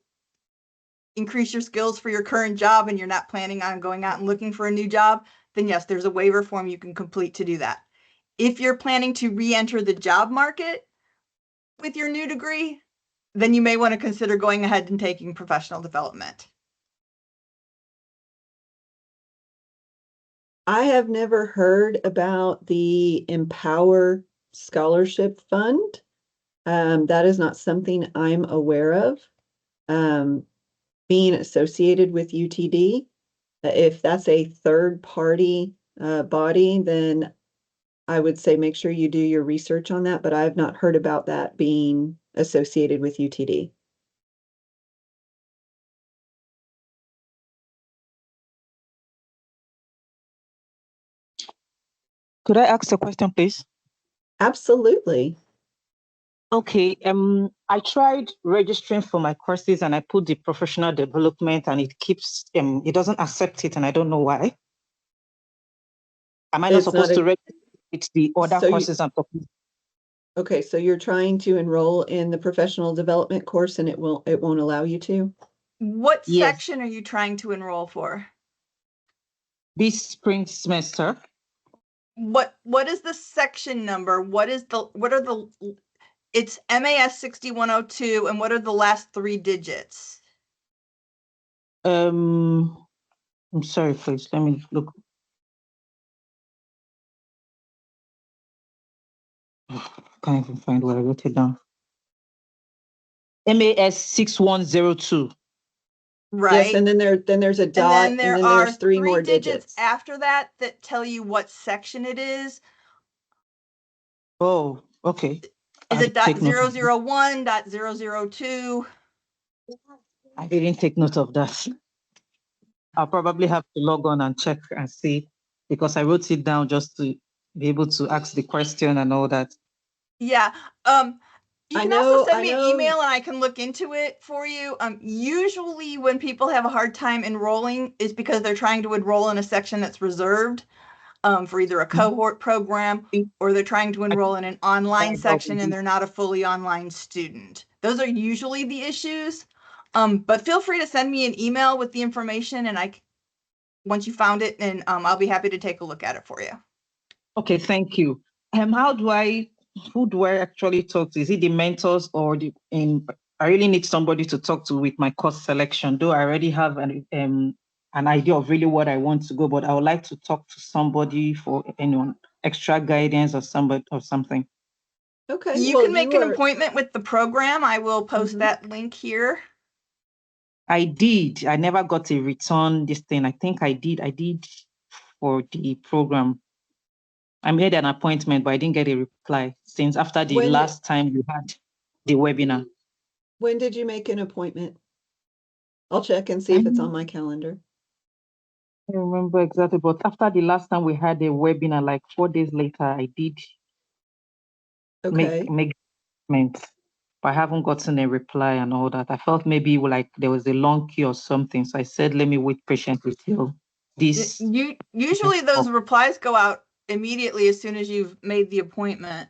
increase your skills for your current job and you're not planning on going out and looking for a new job, then yes, there's a waiver form you can complete to do that. If you're planning to re-enter the job market with your new degree, then you may want to consider going ahead and taking professional development. I have never heard about the Empower Scholarship Fund. That is not something I'm aware of. Being associated with UTD, if that's a third party body, then I would say make sure you do your research on that, but I have not heard about that being associated with UTD. Could I ask a question, please? Absolutely. Okay. I tried registering for my courses and I put the professional development and it keeps it doesn't accept it and I don't know why. Am I not It's not supposed to a, register with the other so you, courses I'm talking? okay, so you're trying to enroll in the professional development course and it won't allow you to? What Yes, section are you trying to enroll for? this spring semester. What is the section number? What are the it's MAS 6102 and what are the last 3 digits? I'm sorry, please. Let me look. Can't even find where I wrote it down. MAS 6102. Right. Yes, and then there's a and dot then and there then are there's 3 3 more digits digits. after that that tell you what section it is. Oh, okay. Is I'll it take note of that. .001, .002? I didn't take note of that. I'll probably have to log on and check and see because I wrote it down just to be able to ask the question and all that. Yeah. You I can also know, send I me an know. email and I can look into it for you. Usually when people have a hard time enrolling is because they're trying to enroll in a section that's reserved for either a cohort program or they're trying to enroll in an online section and they're not a fully online student. Those are usually the issues. But feel free to send me an email with the information and once you found it, and I'll be happy to take a look at it for you. Okay, thank you. Who do I actually talk to? Is it the mentors or I really need somebody to talk to with my course selection, though I already have an idea of really what I want to go, but I would like to talk to somebody for anyone extra guidance or somebody or something. Okay, You well, can make an appointment with the program. I will post that link here. I did. I never got a return this thing. I think I did for the program. I made an appointment, but I didn't get a reply since after the When last time we had the webinar. when did you make an appointment? I'll check and see I if it's on don't my calendar. remember exactly, but after the last time we had a webinar, like 4 days later, I did Okay. make appointments, but I haven't gotten a reply and all that. I felt maybe like there was a long queue or something, so I said, let me wait patiently till this. Usually those replies go out immediately as soon as you've made the appointment.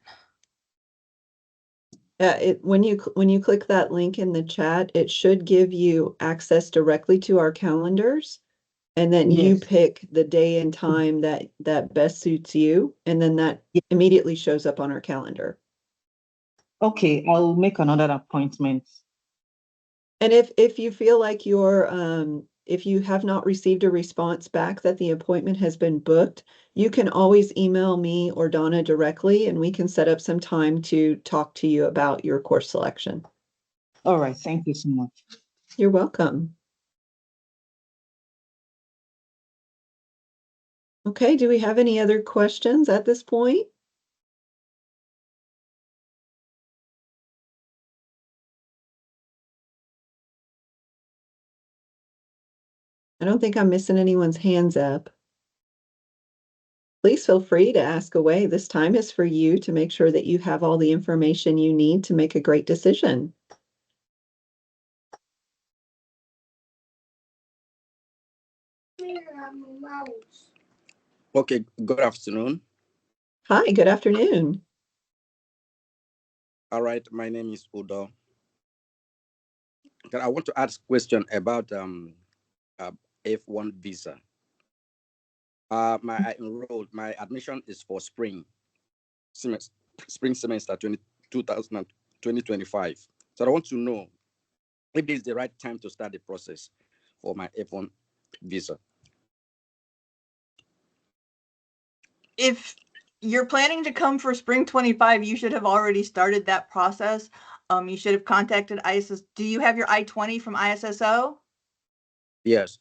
When you click that link in the chat, it should give you access directly to our calendars, and then you Yes. pick the day and time that best suits you, and then that Yeah. immediately shows up on our calendar. Okay, I'll make another appointment. And if you feel like if you have not received a response back that the appointment has been booked, you can always email me or Donna directly, and we can set up some time to talk to you about your course selection. All right, thank you so much. You're welcome. Okay, do we have any other questions at this point? I don't think I'm missing anyone's hands up. Please feel free to ask away. This time is for you to make sure that you have all the information you need to make a great decision. Okay, good afternoon. Hi, good afternoon. All right, my name is Udo. I want to ask a question about F1 visa. I enrolled. My admission is for semester, spring semester 2025. So I want to know if this is the right time to start the process for my F1 visa. If you're planning to come for spring 25, you should have already started that process. You should have contacted ISS. Do you have your I-20 from ISSO? Yes.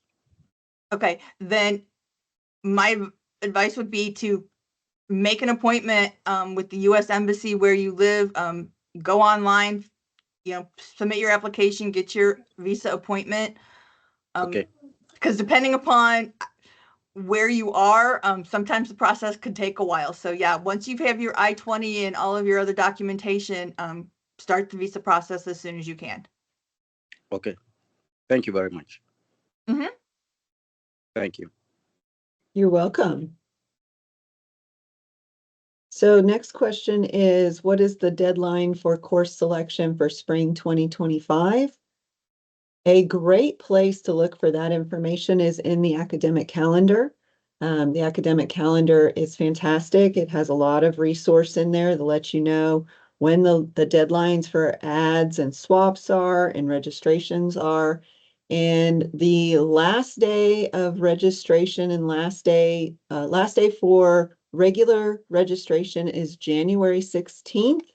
Okay, then my advice would be to make an appointment with the U.S. Embassy where you live. Go online, submit your application, get your visa appointment. Okay. Because depending upon where you are, sometimes the process could take a while. So yeah, once you have your I-20 and all of your other documentation, start the visa process as soon as you can. Okay. Thank you very much. Mm-hmm. Thank you. You're welcome. So next question is, what is the deadline for course selection for spring 2025? A great place to look for that information is in the academic calendar. The academic calendar is fantastic. It has a lot of resource in there that lets you know when the deadlines for ads and swaps are and registrations are. And the last day of registration and last day for regular registration is January 16th.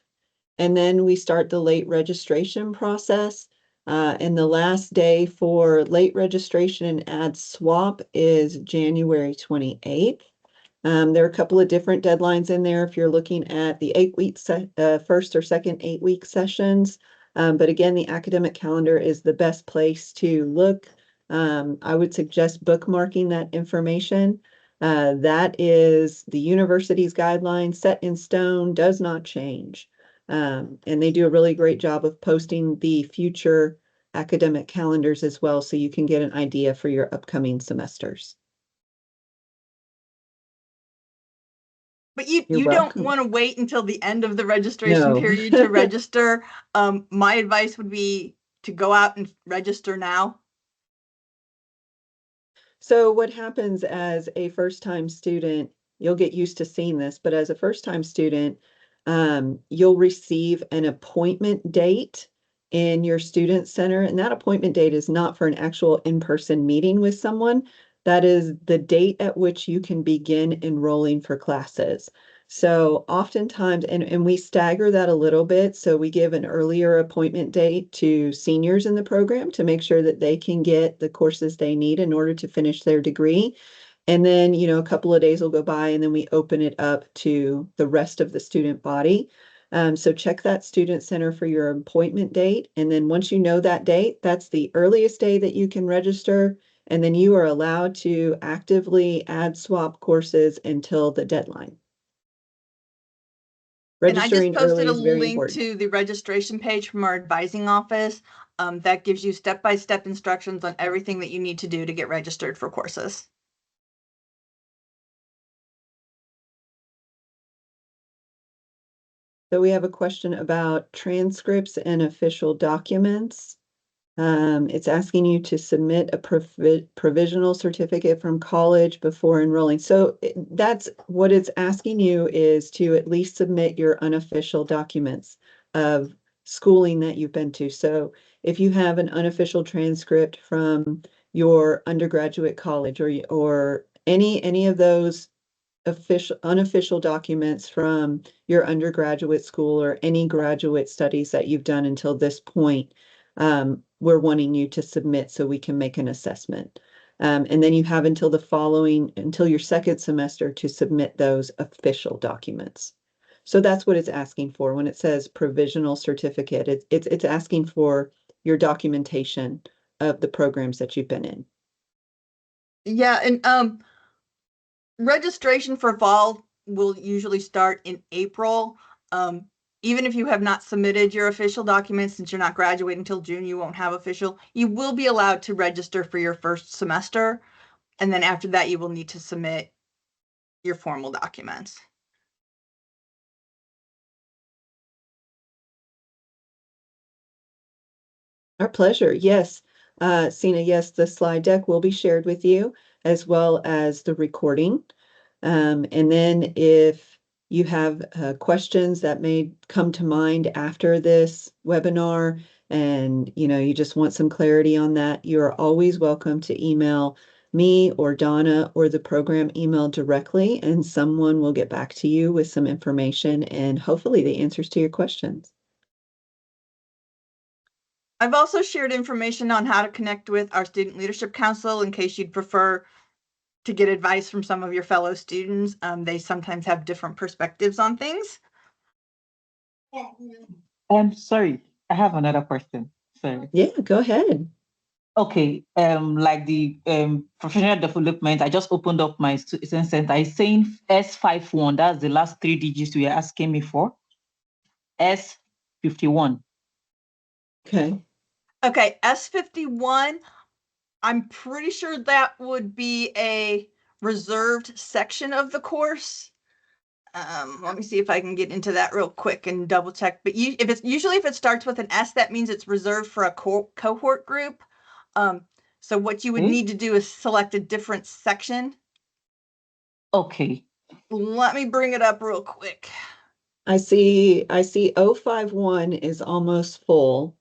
And then we start the late registration process. And the last day for late registration and ad swap is January 28th. There are a couple of different deadlines in there if you're looking at the 8-week first or second 8-week sessions. But again, the academic calendar is the best place to look. I would suggest bookmarking that information. That is the university's guideline, set in stone, does not change. And they do a really great job of posting the future academic calendars as well, so you can get an idea for your upcoming semesters. But you You're don't welcome. want to wait until the end of the registration No. period to register. My advice would be to go out and register now. So what happens as a first-time student, you'll get used to seeing this, but as a first-time student, you'll receive an appointment date in your student center, and that appointment date is not for an actual in-person meeting with someone. That is the date at which you can begin enrolling for classes. So oftentimes, and we stagger that a little bit, so we give an earlier appointment date to seniors in the program to make sure that they can get the courses they need in order to finish their degree. And then, a couple of days will go by and then we open it up to the rest of the student body. So check that student center for your appointment date. And then once you know that date, that's the earliest day that you can register. And then you are allowed to actively add swap courses until the deadline. And I just Registering posted early a is very link important. to the registration page from our advising office. That gives you step-by-step instructions on everything that you need to do to get registered for courses. So we have a question about transcripts and official documents. It's asking you to submit a provisional certificate from college before enrolling. So that's what it's asking you, is to at least submit your unofficial documents of schooling that you've been to. So if you have an unofficial transcript from your undergraduate college or any of those unofficial documents from your undergraduate school or any graduate studies that you've done until this point, we're wanting you to submit so we can make an assessment. And then you have until your second semester to submit those official documents. So that's what it's asking for when it says provisional certificate. It's asking for your documentation of the programs that you've been in. Yeah, and registration for fall will usually start in April. Even if you have not submitted your official documents, since you're not graduating until June, you won't have official. You will be allowed to register for your first semester. And then after that, you will need to submit your formal documents. Our pleasure. Yes. Sina, yes, the slide deck will be shared with you as well as the recording. And then if you have questions that may come to mind after this webinar and you just want some clarity on that, you're always welcome to email me or Donna or the program email directly, and someone will get back to you with some information and hopefully the answers to your questions. I've also shared information on how to connect with our Student Leadership Council in case you'd prefer to get advice from some of your fellow students. They sometimes have different perspectives on things. Sorry, I have another question. Sorry. Yeah, go ahead. Okay, like the professional development, I just opened up my student center. It's saying S51. That's the last 3 digits you are asking me for. S51. Okay. Okay, S51, I'm pretty sure that would be a reserved section of the course. Let me see if I can get into that real quick and double check. But if it starts with an S, that means it's reserved for a cohort group. So what you would Okay. need to do is select a different section. Okay. Let me bring it up real quick. I see 051 is almost full.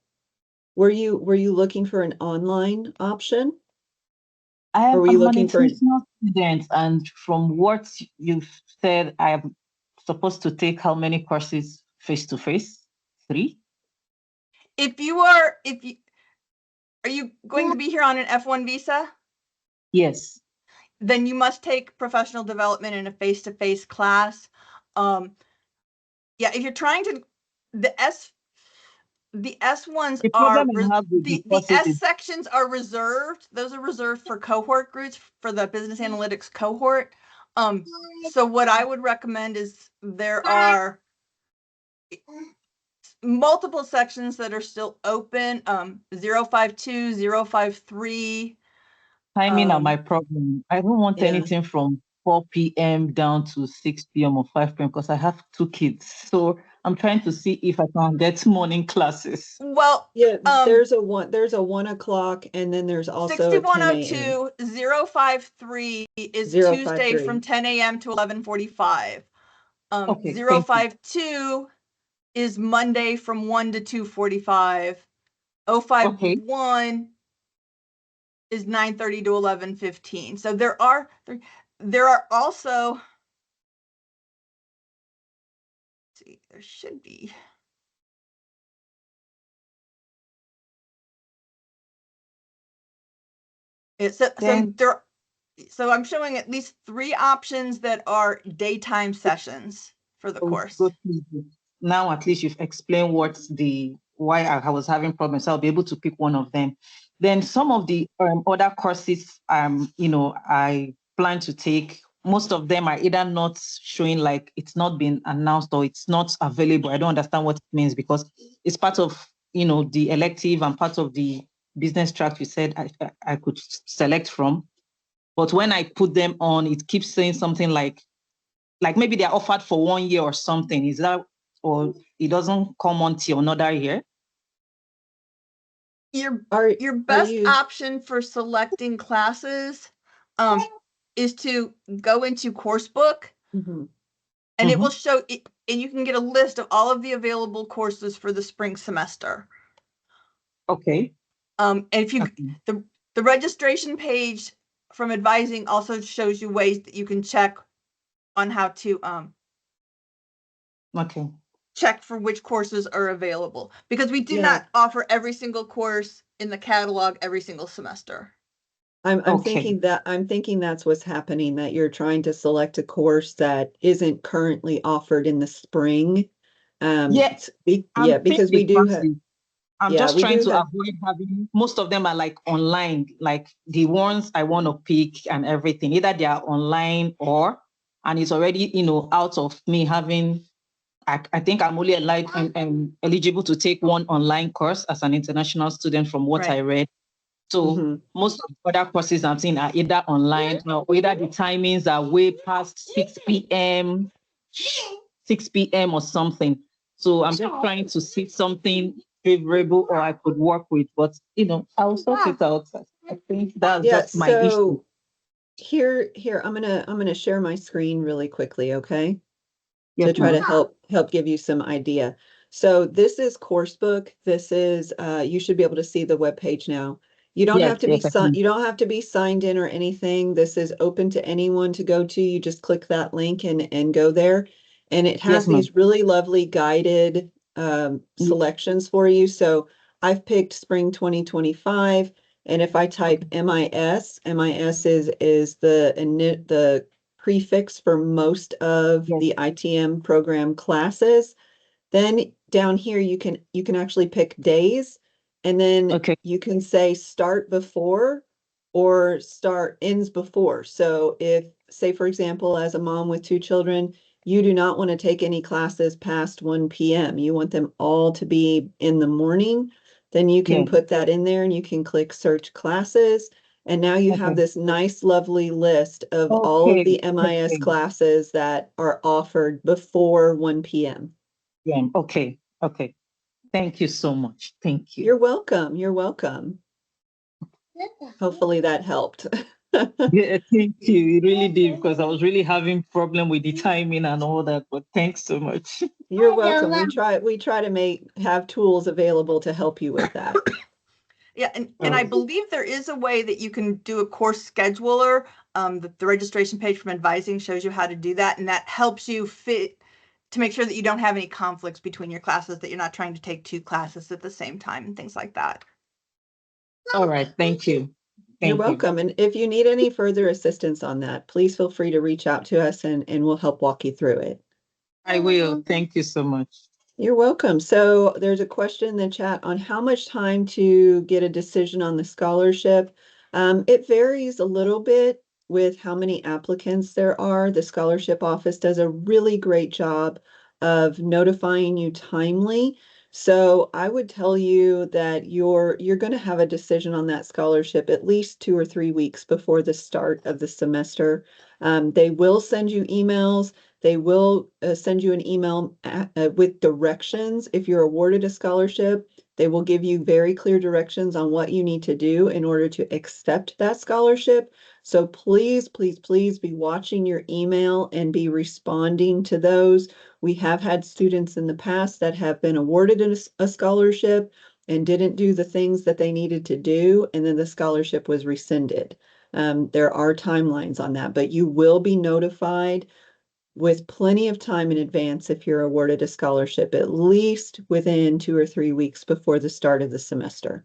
Were you looking for an online option? Or were you I'm an looking for an international student, and from what you've said, I am supposed to take how many courses face to face? 3? Are you going to be here on an F1 visa? Yes. Then you must take professional development in a face-to-face class. Yeah, if you're trying to, the S ones The are problem I have with the the courses S is, sections are reserved. Those are reserved for cohort groups for the business analytics cohort. So what I would recommend is there are multiple sections that are still open. 052, 053. timing are my problem. I don't want Yeah. anything from 4 p.m. down to 6 p.m. or 5 p.m. because I have 2 kids. So I'm trying to see if I can get morning classes. Well, Yeah, there's a 1 o'clock and then there's also a 10 a.m. 6102 053 is Tuesday 053. from 10 a.m. to 11:45. Okay, thank you. 052 is Monday from 1 to 2:45. Okay. 051 is 9:30 to 11:15. So there are also, let's see, there should be. Then So I'm showing at least 3 options that are daytime sessions for the course. now at least you've explained why I was having problems. So I'll be able to pick one of them. Then some of the other courses, I plan to take. Most of them are either not showing, like it's not been announced, or it's not available. I don't understand what it means because it's part of the elective and part of the business track you said I could select from. But when I put them on, it keeps saying something like maybe they're offered for 1 year or something. Is that, or it doesn't come until another year? Your best option for selecting classes is to go into Coursebook, and it will show it, and you can get a list of all of the available courses for the spring semester. Okay. And if you the registration page from advising also shows you ways that you can check on how to check for which courses are available, because we do not offer every single course in the catalog every single semester. I'm thinking that's what's happening, that you're trying to select a course that isn't currently offered in the spring. Because we do have. I'm just trying to avoid having, most of them are like online, like the ones I want to pick and everything. Either they are online and it's already, out of me having, I think I'm only eligible to take one online course as an international student from what I read. So most of the other courses I'm seeing are either online or either the timings are way past 6 p.m. or something. So I'm just trying to see something favorable or I could work with, but I'll sort it out. I think that's just my issue. Here, I'm gonna share my screen really quickly, okay? Yes, to try ma'am. to help give you some idea. So this is Coursebook. This is you should be able to see the web page now. You don't have to be you don't have to be signed in or anything. This is open to anyone to go to. You just click that link and go there. And it has these really lovely guided selections for you. So I've picked spring 2025. And if I type MIS is the prefix for most of the ITM program classes. Then down here you can actually pick days, And then Okay. you can say start before or start ends before. So if, say, for example, as a mom with 2 children, you do not want to take any classes past 1 p.m. You want them all to be in the morning, then you can Yeah. put that in there and you can click search classes. And now you have Okay. this nice, lovely list of all of Okay. the MIS Okay. classes that are offered before 1 p.m. Yeah. Okay. Okay. Thank you so much. Thank you. You're welcome. You're welcome. Hopefully that helped. Yeah, thank you. It really did, because I was really having problem with the timing and all that. But thanks so much. You're welcome. We try to have tools available to help you with that. Yeah, and I believe there is a way that you can do a course scheduler. The registration page from advising shows you how to do that, and that helps you fit to make sure that you don't have any conflicts between your classes, that you're not trying to take 2 classes at the same time and things like that. All right. Thank you. You're Thank you. welcome. And if you need any further assistance on that, please feel free to reach out to us and we'll help walk you through it. I will. Thank you so much. You're welcome. So there's a question in the chat on how much time to get a decision on the scholarship. It varies a little bit with how many applicants there are. The scholarship office does a really great job of notifying you timely. So I would tell you that you're going to have a decision on that scholarship at least 2 or 3 weeks before the start of the semester. They will send you emails. They will send you an email with directions. If you're awarded a scholarship, they will give you very clear directions on what you need to do in order to accept that scholarship. So please, please, please be watching your email and be responding to those. We have had students in the past that have been awarded a scholarship and didn't do the things that they needed to do, and then the scholarship was rescinded. There are timelines on that, but you will be notified with plenty of time in advance if you're awarded a scholarship, at least within 2 or 3 weeks before the start of the semester.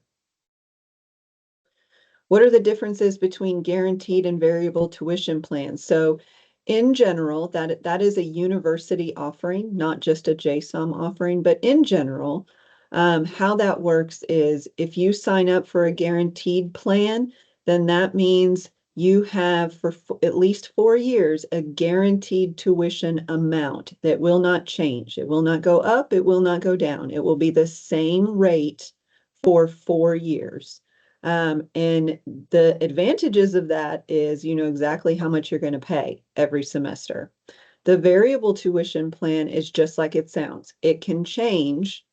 What are the differences between guaranteed and variable tuition plans? So in general, that is a university offering, not just a JSOM offering, but in general, how that works is if you sign up for a guaranteed plan, then that means you have for at least 4 years a guaranteed tuition amount that will not change. It will not go up, it will not go down. It will be the same rate for 4 years. And the advantages of that is you know exactly how much you're going to pay every semester. The variable tuition plan is just like it sounds. It can change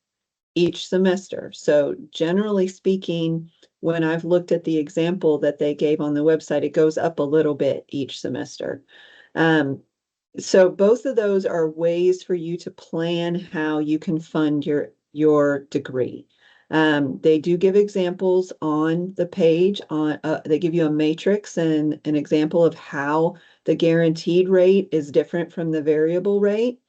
each semester. So generally speaking, when I've looked at the example that they gave on the website, it goes up a little bit each semester. Um, so both of those are ways for you to plan how you can fund your degree. They do give examples on the page. They give you a matrix and an example of how the guaranteed rate is different from the variable rate.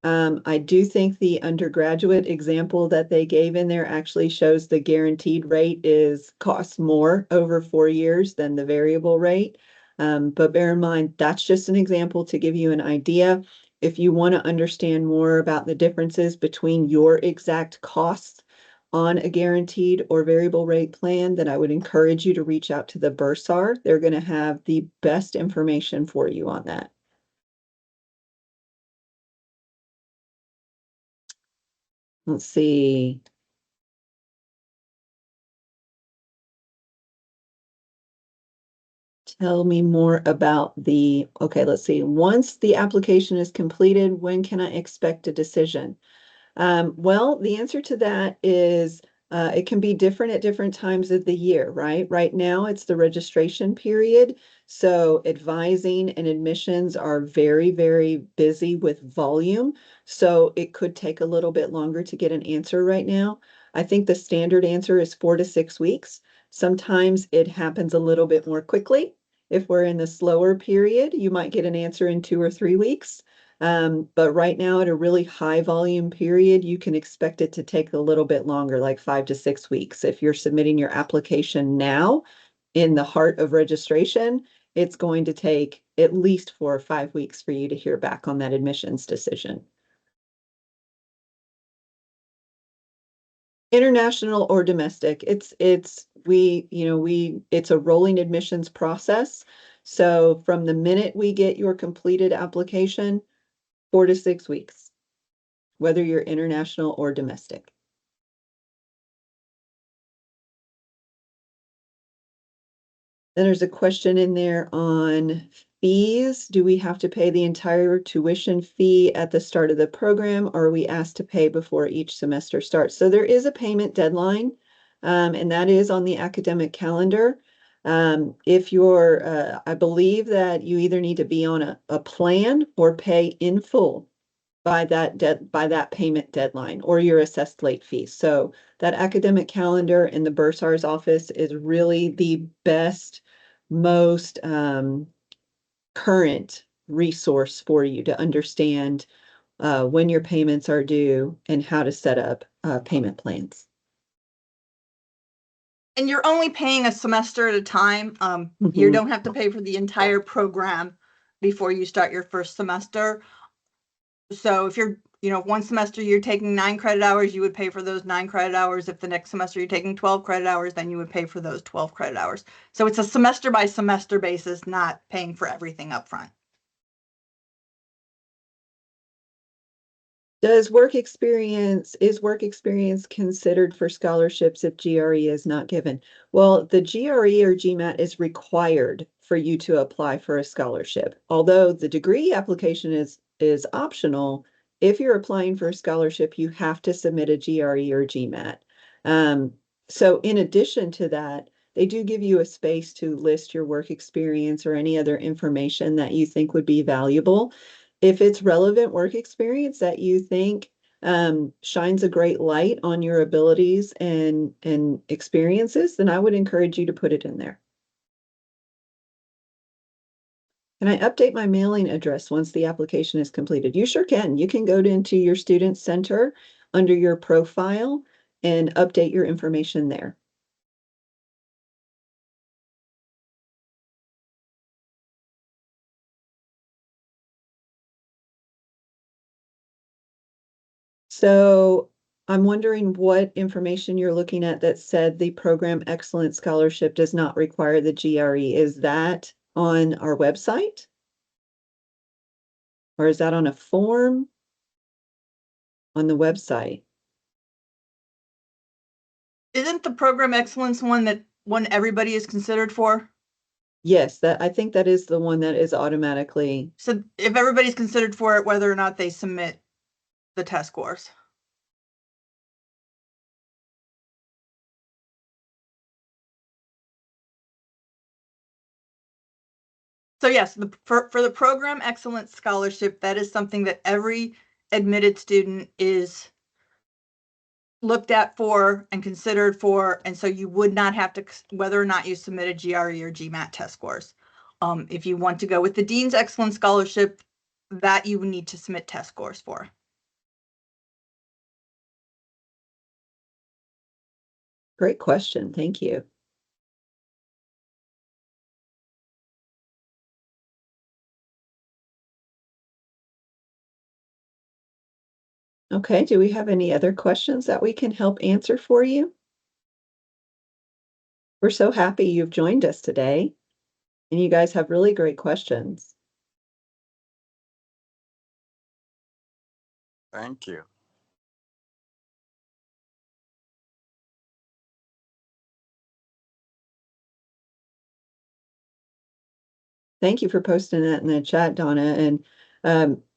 I do think the undergraduate example that they gave in there actually shows the guaranteed rate costs more over 4 years than the variable rate. But bear in mind, that's just an example to give you an idea. If you want to understand more about the differences between your exact costs on a guaranteed or variable rate plan, then I would encourage you to reach out to the bursar. They're going to have the best information for you on that. Let's see. Tell me more about okay, let's see. Once the application is completed, when can I expect a decision? Well, the answer to that is it can be different at different times of the year, right? Right now, it's the registration period. So advising and admissions are very, very busy with volume. So it could take a little bit longer to get an answer right now. I think the standard answer is 4 to 6 weeks. Sometimes it happens a little bit more quickly. If we're in the slower period, you might get an answer in 2 or 3 weeks. But right now at a really high volume period, you can expect it to take a little bit longer, like 5 to 6 weeks. If you're submitting your application now in the heart of registration, it's going to take at least 4 or 5 weeks for you to hear back on that admissions decision. International or domestic. It's a rolling admissions process. So from the minute we get your completed application, 4 to 6 weeks, whether you're international or domestic. Then there's a question in there on fees. Do we have to pay the entire tuition fee at the start of the program, or are we asked to pay before each semester starts? So there is a payment deadline, and that is on the academic calendar. If you're, I believe that you either need to be on a plan or pay in full by that payment deadline, or your assessed late fee. So that academic calendar in the bursar's office is really the best, most current resource for you to understand when your payments are due and how to set up payment plans. And you're only paying a semester at a time. You don't have to pay for the entire program before you start your first semester. So if you're, one semester you're taking 9 credit hours, you would pay for those 9 credit hours. If the next semester you're taking 12 credit hours, then you would pay for those 12 credit hours. So it's a semester by semester basis, not paying for everything up front. Is work experience considered for scholarships if GRE is not given? Well, the GRE or GMAT is required for you to apply for a scholarship. Although the degree application is optional, if you're applying for a scholarship, you have to submit a GRE or GMAT. So in addition to that, they do give you a space to list your work experience or any other information that you think would be valuable. If it's relevant work experience that you think shines a great light on your abilities and experiences, then I would encourage you to put it in there. Can I update my mailing address once the application is completed? You sure can. You can go into your student center under your profile and update your information there. So I'm wondering what information you're looking at that said the Program Excellence Scholarship does not require the GRE. Is that on our website? Or is that on a form on the website? Isn't the Program Excellence one everybody is considered for? Yes, I think that is the one that is automatically. So if everybody's considered for it, whether or not they submit the test scores. So yes, for the Program Excellence Scholarship, that is something that every admitted student is looked at for and considered for, and so you would not have to, whether or not you submit a GRE or GMAT test scores. If you want to go with the Dean's Excellence Scholarship, that you would need to submit test scores for. Great question. Thank you. Okay, do we have any other questions that we can help answer for you? We're so happy you've joined us today, and you guys have really great questions. Thank you. Thank you for posting that in the chat, Donna. And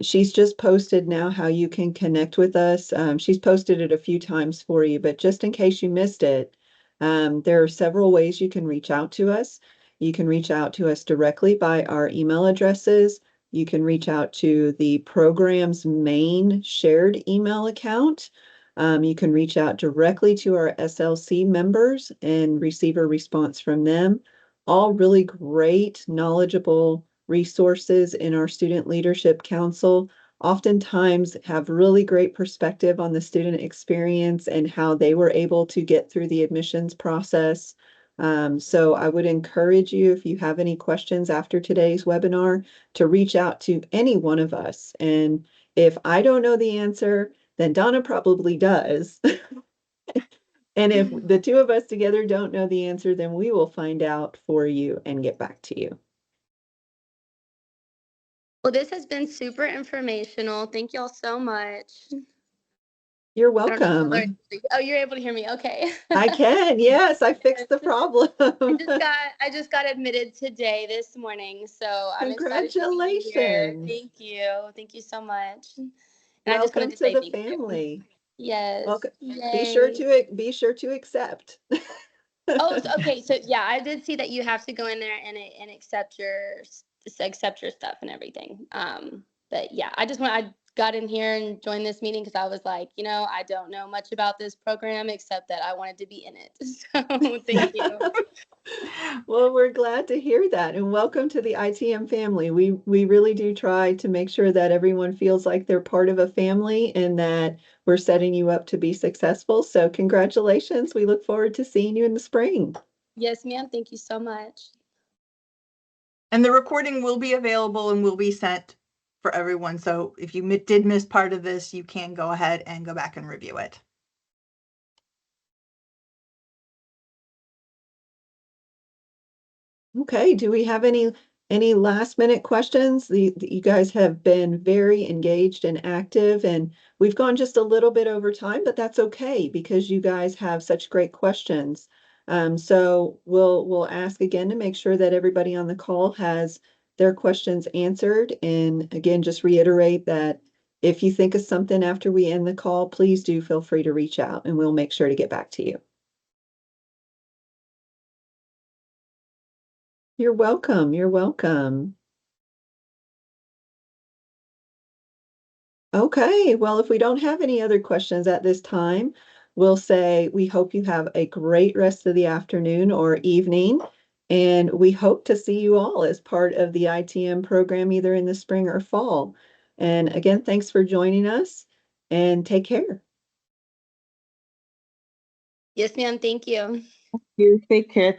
she's just posted now how you can connect with us. She's posted it a few times for you, but just in case you missed it, there are several ways you can reach out to us. You can reach out to us directly by our email addresses. You can reach out to the program's main shared email account. You can reach out directly to our SLC members and receive a response from them. All really great, knowledgeable resources in our Student Leadership Council, oftentimes have really great perspective on the student experience and how they were able to get through the admissions process. So I would encourage you, if you have any questions after today's webinar, to reach out to any one of us. And if I don't know the answer, then Donna probably does. And if the two of us together don't know the answer, then we will find out for you and get back to you. Well, this has been super informational. Thank y'all so much. You're I don't know if y'all welcome. oh, you're able to hear me. Okay. I can. Yes, I fixed the problem. I just got admitted today, this morning, so I'm excited to be here. Congratulations. Thank you. Thank you so much. And I just Welcome wanted to to say the thank you. family. Yes. Welcome. Yay. Be sure to accept. Oh, okay. So yeah, I did see that you have to go in there and accept your stuff and everything. But yeah, I got in here and joined this meeting because I was like, I don't know much about this program except that I wanted to be in it. So thank you. Well, we're glad to hear that, and welcome to the ITM family. We really do try to make sure that everyone feels like they're part of a family and that we're setting you up to be successful. So congratulations. We look forward to seeing you in the spring. Yes, ma'am. Thank you so much. And the recording will be available and will be sent for everyone. So if you did miss part of this, you can go ahead and go back and review it. Okay, do we have any last minute questions? You guys have been very engaged and active, and we've gone just a little bit over time, but that's okay because you guys have such great questions. So we'll ask again to make sure that everybody on the call has their questions answered. And again, just reiterate that if you think of something after we end the call, please do feel free to reach out and we'll make sure to get back to you. You're welcome. You're welcome. Okay, well, if we don't have any other questions at this time, we'll say we hope you have a great rest of the afternoon or evening, and we hope to see you all as part of the ITM program either in the spring or fall. And again, thanks for joining us and take care. Yes, ma'am. Thank you. You take care.